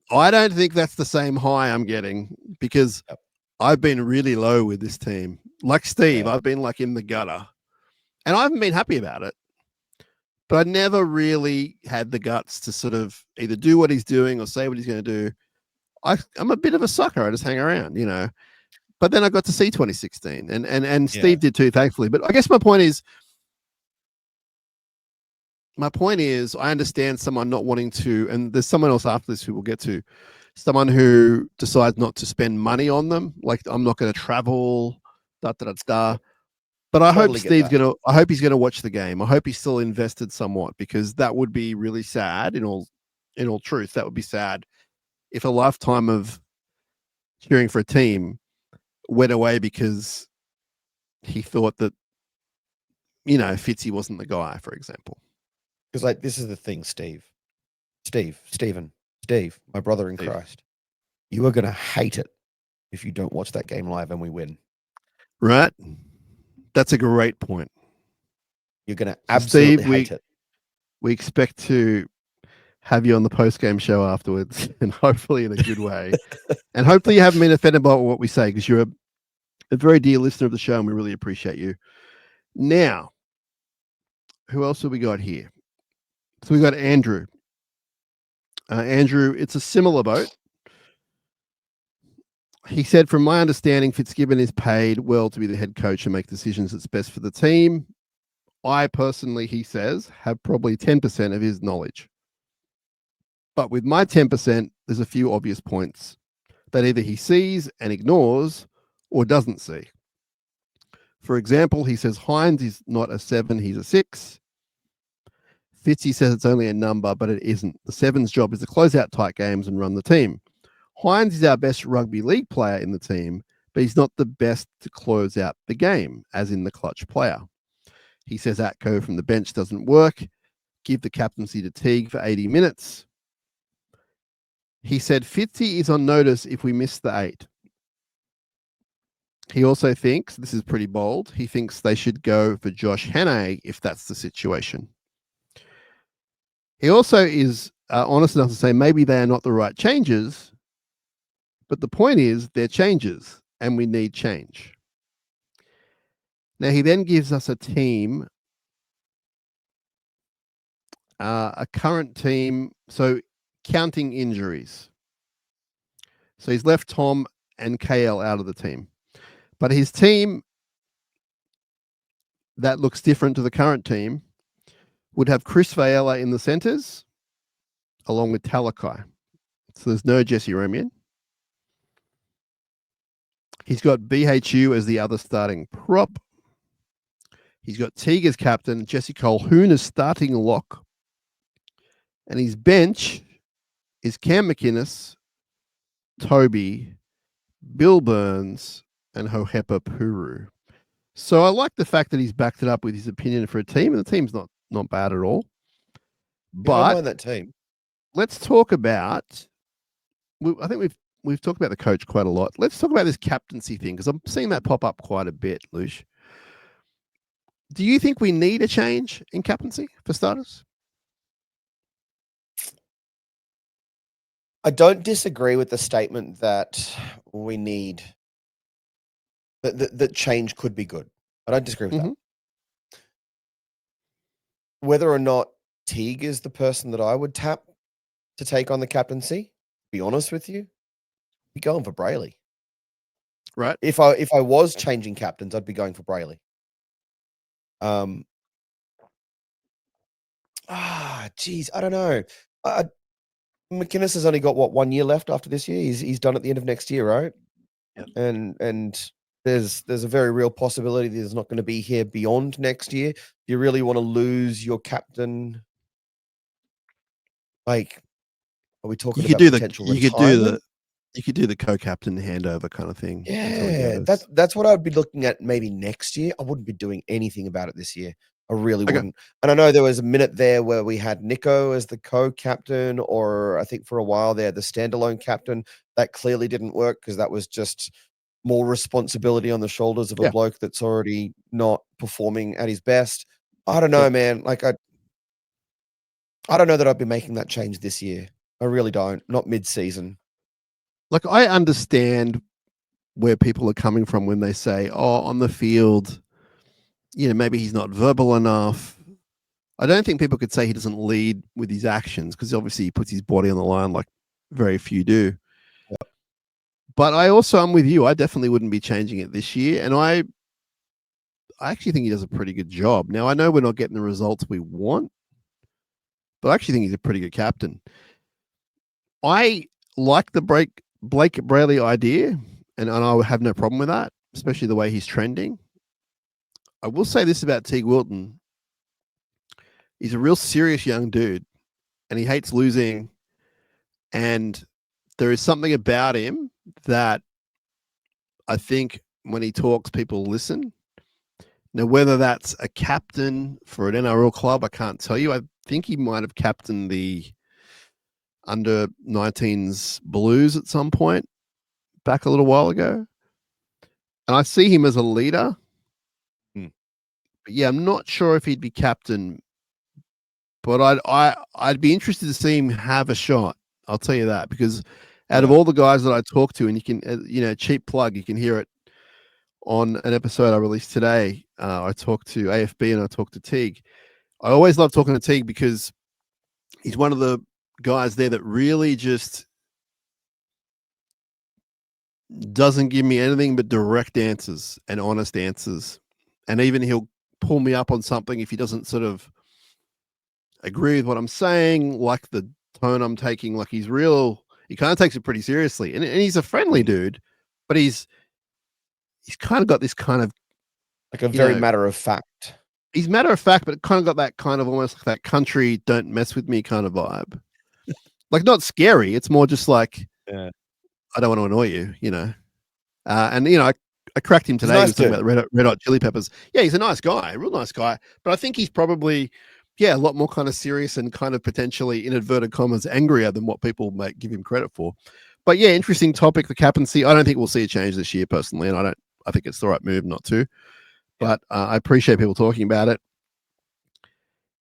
I don't think that's the same high I'm getting, because I've been really low with this team. Like Steve, I've been like in the gutter. And I haven't been happy about it, but I never really had the guts to sort of either do what he's doing or say what he's going to do. I'm a bit of a sucker. I just hang around, But then I got to see 2016, and Steve did too, thankfully. But I guess my point is, I understand someone not wanting to, and there's someone else after this who we'll get to, someone who decides not to spend money on them. Like, I'm not going to travel, But I hope I hope he's gonna watch the game. I hope he's still invested somewhat, because that would be really sad. In all truth, that would be sad if a lifetime of cheering for a team went away because he thought that, Fitzy wasn't the guy, for example. Because, like, this is the thing, Steve, my brother in Christ, you are gonna hate it if you don't watch that game live and we win. Right. That's a great point. You're going to absolutely hate it. We expect to have you on the post-game show afterwards, and hopefully in a good way. And hopefully you haven't been offended by what we say, because you're a very dear listener of the show, and we really appreciate you. Now, who else have we got here? So we got Andrew. Andrew, it's a similar boat. He said, from my understanding, Fitzgibbon is paid well to be the head coach and make decisions that's best for the team. I personally, he says, have probably 10% of his knowledge. But with my 10%, there's a few obvious points that either he sees and ignores or doesn't see. For example, he says Hines is not a 7, he's a 6. Fitzy says it's only a number, but it isn't. The 7's job is to close out tight games and run the team. Hines is our best rugby league player in the team, but he's not the best to close out the game, as in the clutch player. He says Atco from the bench doesn't work. Give the captaincy to Teague for 80 minutes. He said Fitzy is on notice if we miss the 8. He also thinks, this is pretty bold, he thinks they should go for Josh Hannay if that's the situation. He also is honest enough to say maybe they are not the right changes, but the point is they're changes and we need change. Now, he then gives us a team, a current team, so counting injuries. So he's left Tom and KL out of the team. But his team that looks different to the current team would have Chris Vaiella in the centres, along with Talakai. So there's no Jesse Remian. He's got BHU as the other starting prop. He's got Teague as captain, Jesse Colquhoun as starting lock. And his bench is Cam McInnes, Toby, Bill Burns, and Hohepa Puru. So I like the fact that he's backed it up with his opinion for a team, and the team's not bad at all. But I don't mind that team. Let's talk about. I think we've talked about the coach quite a lot. Let's talk about this captaincy thing because I'm seeing that pop up quite a bit, Luch. Do you think we need a change in captaincy for starters? I don't disagree with the statement that we need that change could be good. I don't disagree with that. Whether or not Teague is the person that I would tap to take on the captaincy, to be honest with you, I'd be going for Brayley. Right. If I was changing captains, I'd be going for Brayley. Geez, I don't know. McInnes has only got 1 year left after this year. He's done at the end of next year, right? Yep. And there's a very real possibility that he's not going to be here beyond next year. You really want to lose your captain? Like, are we talking about potential retirement? You could do the co-captain handover kind of thing. Yeah, that's what I would be looking at maybe next year. I wouldn't be doing anything about it this year. I really wouldn't. And I know there was a minute there where we had Nico as the co-captain, or I think for a while there, the standalone captain. That clearly didn't work because that was just more responsibility on the shoulders of a bloke that's already not performing at his best. I don't know, man. Like I don't know that I'd be making that change this year. I really don't. Not mid-season. Like I understand where people are coming from when they say, "Oh, on the field, maybe he's not verbal enough." I don't think people could say he doesn't lead with his actions because obviously he puts his body on the line like very few do. Yep. But I'm with you. I definitely wouldn't be changing it this year. And I actually think he does a pretty good job. Now, I know we're not getting the results we want, but I actually think he's a pretty good captain. I like the Blake Brayley idea, and I have no problem with that, especially the way he's trending. I will say this about Teague Wilton. He's a real serious young dude, and he hates losing. And there is something about him that I think when he talks, people listen. Now, whether that's a captain for an NRL club, I can't tell you. I think he might have captained the under 19s Blues at some point back a little while ago. And I see him as a leader. But yeah, I'm not sure if he'd be captain, but I'd be interested to see him have a shot. I'll tell you that, because out of all the guys that I talk to, and you can, cheap plug, you can hear it on an episode I released today. I talked to AFB and I talked to Teague. I always love talking to Teague because he's one of the guys there that really just doesn't give me anything but direct answers and honest answers. And even he'll pull me up on something if he doesn't sort of agree with what I'm saying, like the tone I'm taking. Like he kind of takes it pretty seriously. And he's a friendly dude, but he's kind of got this kind of like a very matter of fact. He's matter of fact, but kind of got that kind of almost like that country don't mess with me kind of vibe. Like not scary. It's more just like, I don't want to annoy you, and I cracked him today. He was talking about the Red Hot Chili Peppers. Yeah, he's a nice guy, a real nice guy. But I think he's a lot more kind of serious and kind of potentially, in inverted commas, angrier than what people might give him credit for. But yeah, interesting topic, the captaincy. I don't think we'll see a change this year personally, and I think it's the right move not to. But I appreciate people talking about it.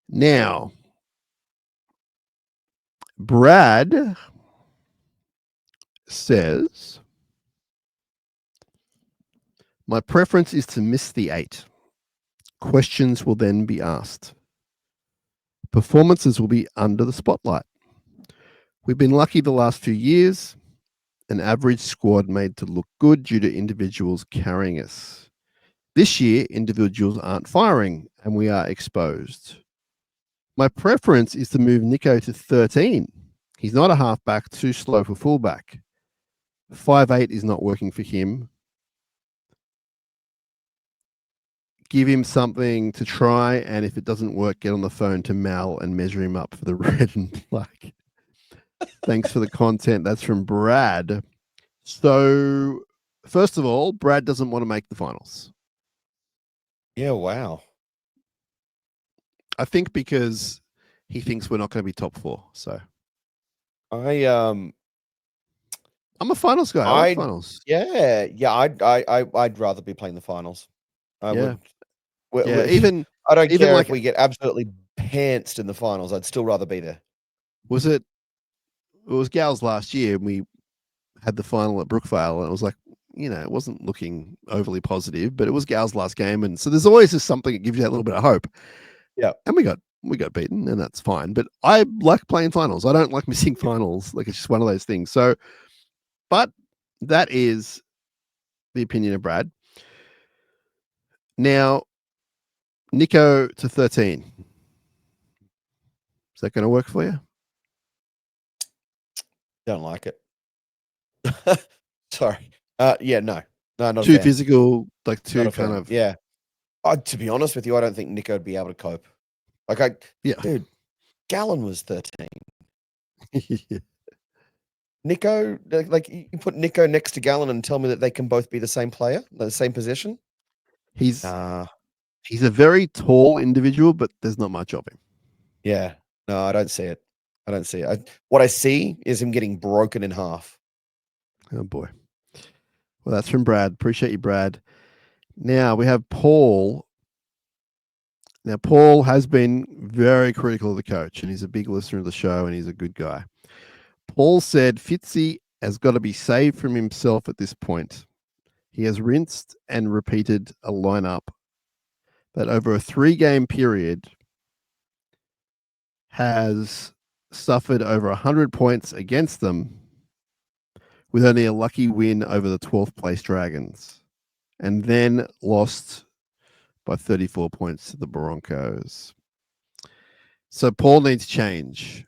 Now, Brad says, my preference is to miss the 8. Questions will then be asked. Performances will be under the spotlight. We've been lucky the last few years. An average squad made to look good due to individuals carrying us. This year, individuals aren't firing and we are exposed. My preference is to move Nico to 13. He's not a halfback, too slow for fullback. 5'8" is not working for him. Give him something to try, and if it doesn't work, get on the phone to Mal and measure him up for the red and black. Thanks for the content. That's from Brad. So, first of all, Brad doesn't want to make the finals. Yeah, wow. I think because he thinks we're not going to be top 4. So, I'm a finals guy. I like finals. Yeah. I'd rather be playing the finals. I would. Even I don't care like, if we get absolutely pantsed in the finals. I'd still rather be there. It was Gals last year, and we had the final at Brookvale, and it was like, it wasn't looking overly positive, but it was Gals' last game, and so there's always just something that gives you that little bit of hope. Yeah, and we got beaten, and that's fine. But I like playing finals. I don't like missing finals. Like, it's just one of those things. So, but that is the opinion of Brad. Now, Nico to 13. Is that going to work for you? Don't like it. Sorry. Yeah, no, not too physical, like too kind of. Yeah. To be honest with you, I don't think Nico would be able to cope. Dude, Gallen was 13. Yeah. Nico, like you put Nico next to Gallen and tell me that they can both be the same player, the same position. He's a very tall individual, but there's not much of him. Yeah, no, I don't see it. What I see is him getting broken in half. Oh boy. Well, that's from Brad. Appreciate you, Brad. Now we have Paul. Now, Paul has been very critical of the coach, and he's a big listener of the show, and he's a good guy. Paul said Fitzy has got to be saved from himself at this point. He has rinsed and repeated a lineup that over a 3-game period has suffered over 100 points against them, with only a lucky win over the 12th place Dragons, and then lost by 34 points to the Broncos. So Paul needs change.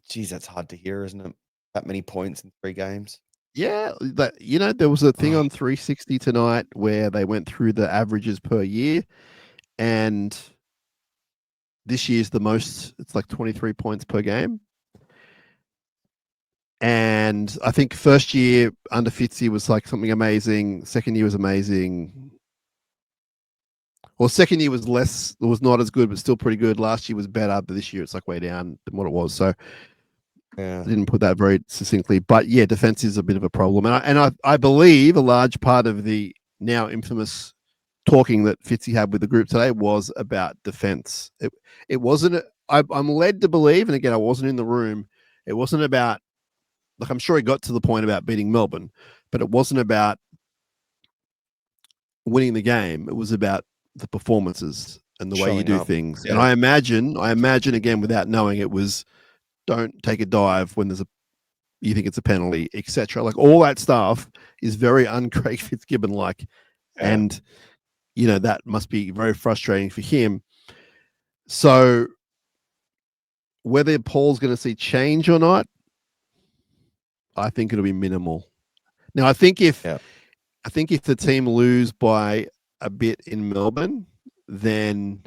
Geez, that's hard to hear, isn't it? That many points in 3 games. Yeah, there was a thing on 360 tonight where they went through the averages per year, and this year's the most. It's like 23 points per game. And I think first year under Fitzy was like something amazing. Second year was amazing. Well, second year was less. It was not as good, but still pretty good. Last year was better, but this year it's like way down than what it was. So I didn't put that very succinctly. But yeah, defense is a bit of a problem. And I believe a large part of the now infamous talking that Fitzy had with the group today was about defense. It wasn't. I'm led to believe, and again, I wasn't in the room. It wasn't about. Like, I'm sure he got to the point about beating Melbourne, but it wasn't about winning the game. It was about the performances and the way you do things. Yeah. And I imagine again, without knowing, it was don't take a dive when you think it's a penalty, etc. Like, all that stuff is very un-Craig Fitzgibbon like, and that must be very frustrating for him. So whether Paul's going to see change or not, I think it'll be minimal. Now, I think if the team lose by a bit in Melbourne, then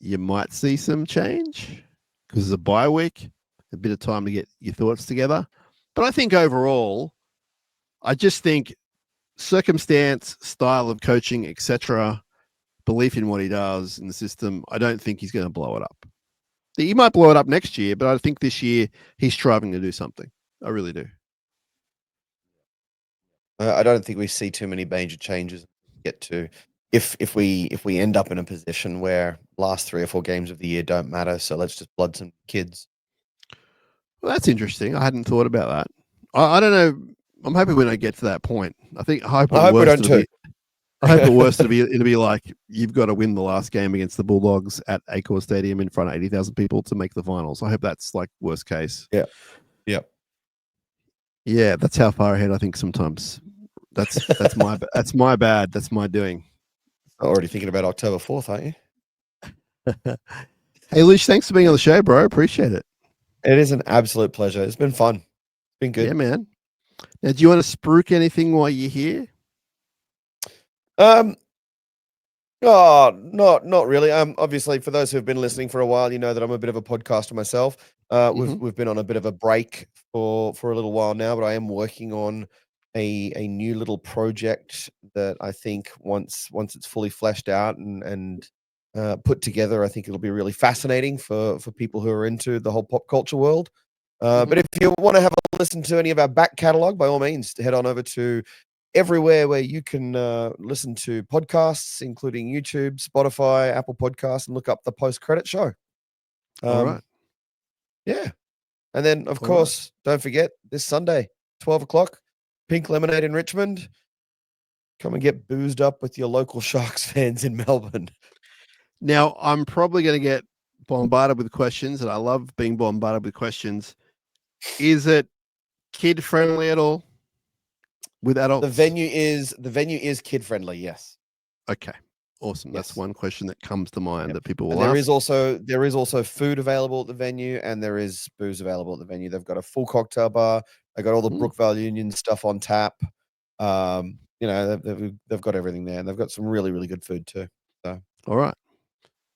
you might see some change because it's a bye week, a bit of time to get your thoughts together. But I think overall, I just think circumstance, style of coaching, etc., belief in what he does in the system, I don't think he's going to blow it up. He might blow it up next year, but I think this year he's striving to do something. I really do. I don't think we see too many major changes get to if we end up in a position where last 3 or 4 games of the year don't matter. So let's just blood some kids. Well, that's interesting. I hadn't thought about that. I don't know. I'm hoping we don't get to that point. I hope we don't too. I hope at worst it'll be like you've got to win the last game against the Bulldogs at Accor Stadium in front of 80,000 people to make the finals. I hope that's like worst case. Yeah. Yep. Yeah, that's how far ahead I think sometimes. That's my bad. That's my doing. Already thinking about October 4th, aren't you? Hey, Luc, thanks for being on the show, bro. Appreciate it. It is an absolute pleasure. It's been fun. It's been good. Yeah, man. Now, do you want to spruik anything while you're here? Oh, not really. Obviously, for those who have been listening for a while, you know that I'm a bit of a podcaster myself. We've been on a bit of a break for a little while now, but I am working on a new little project that I think once it's fully fleshed out and put together, I think it'll be really fascinating for people who are into the whole pop culture world. But if you want to have a listen to any of our back catalog, by all means, head on over to everywhere where you can listen to podcasts, including YouTube, Spotify, Apple Podcasts, and look up the post-credit show. All right. Yeah. And then, of course, don't forget, this Sunday, 12 o'clock, Pink Lemonade in Richmond. Come and get boozed up with your local Sharks fans in Melbourne. Now, I'm probably going to get bombarded with questions, and I love being bombarded with questions. Is it kid-friendly at all? With adults? The venue is kid-friendly, yes. Okay. Awesome. Yes. That's one question that comes to mind that people will and there ask. There is also food available at the venue, and there is booze available at the venue. They've got a full cocktail bar. They've got all the Brookvale Union stuff on tap. You know, they've got everything there, and they've got some really, really good food too. So all right.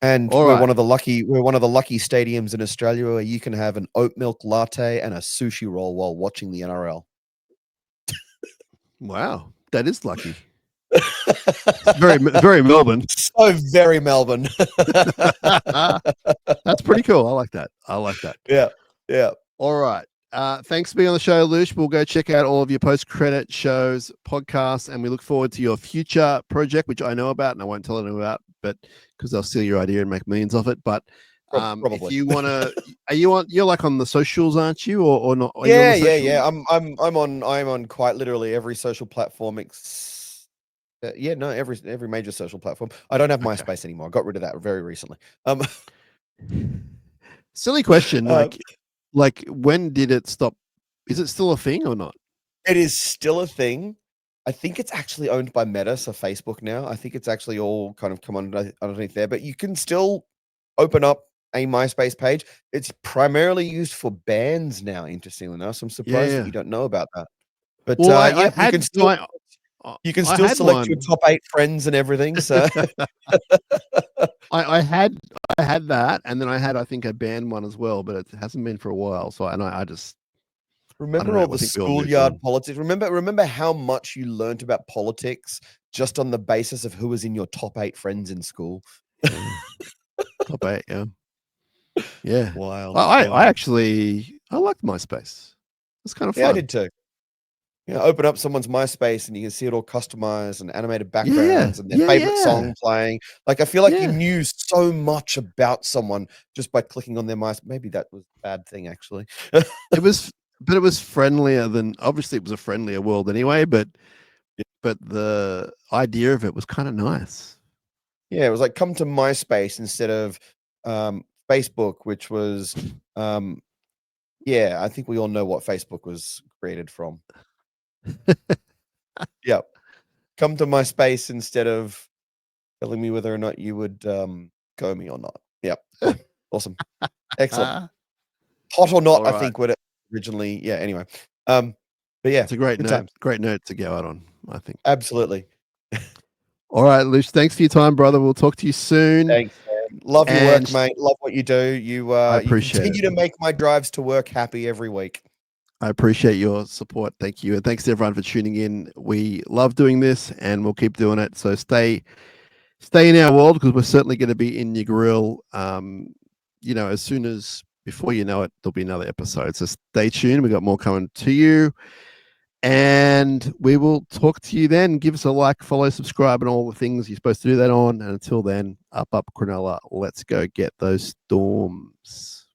And we're one of the lucky stadiums in Australia where you can have an oat milk latte and a sushi roll while watching the NRL. Wow, that is lucky. Very, very Melbourne. So very Melbourne. That's pretty cool. I like that. Yeah. All right. Thanks for being on the show, Luc. We'll go check out all of your post-credit shows, podcasts, and we look forward to your future project, which I know about and I won't tell anyone about, but because they'll steal your idea and make millions of it. But if you want to, you're like on the socials, aren't you, or not? Yeah. I'm on quite literally every social platform. Every major social platform. I don't have MySpace anymore. I got rid of that very recently. Silly question. Like when did it stop? Is it still a thing or not? It is still a thing. I think it's actually owned by Meta, so Facebook now. I think it's actually all kind of come underneath there, but you can still open up a MySpace page. It's primarily used for bands now, interestingly enough. So I'm surprised that you don't know about that. But you can still select your top 8 friends and everything. So I had that, and then I think a band one as well, but it hasn't been for a while. So I just remember all the schoolyard politics. Remember how much you learned about politics just on the basis of who was in your top 8 friends in school. Top 8, yeah. Wild. I liked MySpace. It's kind of fun. Yeah, I did too. Open up someone's MySpace and you can see it all customized and animated backgrounds and their favorite song playing. Like, I feel like you knew so much about someone just by clicking on their MySpace. Maybe that was a bad thing, actually. It was friendlier than, obviously it was a friendlier world anyway, but the idea of it was kind of nice. Yeah, it was like, come to MySpace instead of Facebook, which was, I think we all know what Facebook was created from. Yep. Come to my space instead of telling me whether or not you would go me or not. Yep. Awesome. Excellent. Hot or not, I think would originally. Yeah. Anyway. But yeah, it's a great note to go out on, I think. Absolutely. All right, Luc. Thanks for your time, brother. We'll talk to you soon. Thanks, man. Love your work, mate. Love what you do. You continue to make my drives to work happy every week. I appreciate your support. Thank you. And thanks to everyone for tuning in. We love doing this and we'll keep doing it. So stay stay in our world because we're certainly going to be in your grill. As soon as before you know it, there'll be another episode. So stay tuned. We've got more coming to you. And we will talk to you then. Give us a like, follow, subscribe, and all the things you're supposed to do that on. And until then, up Cronulla. Let's go get those Storms.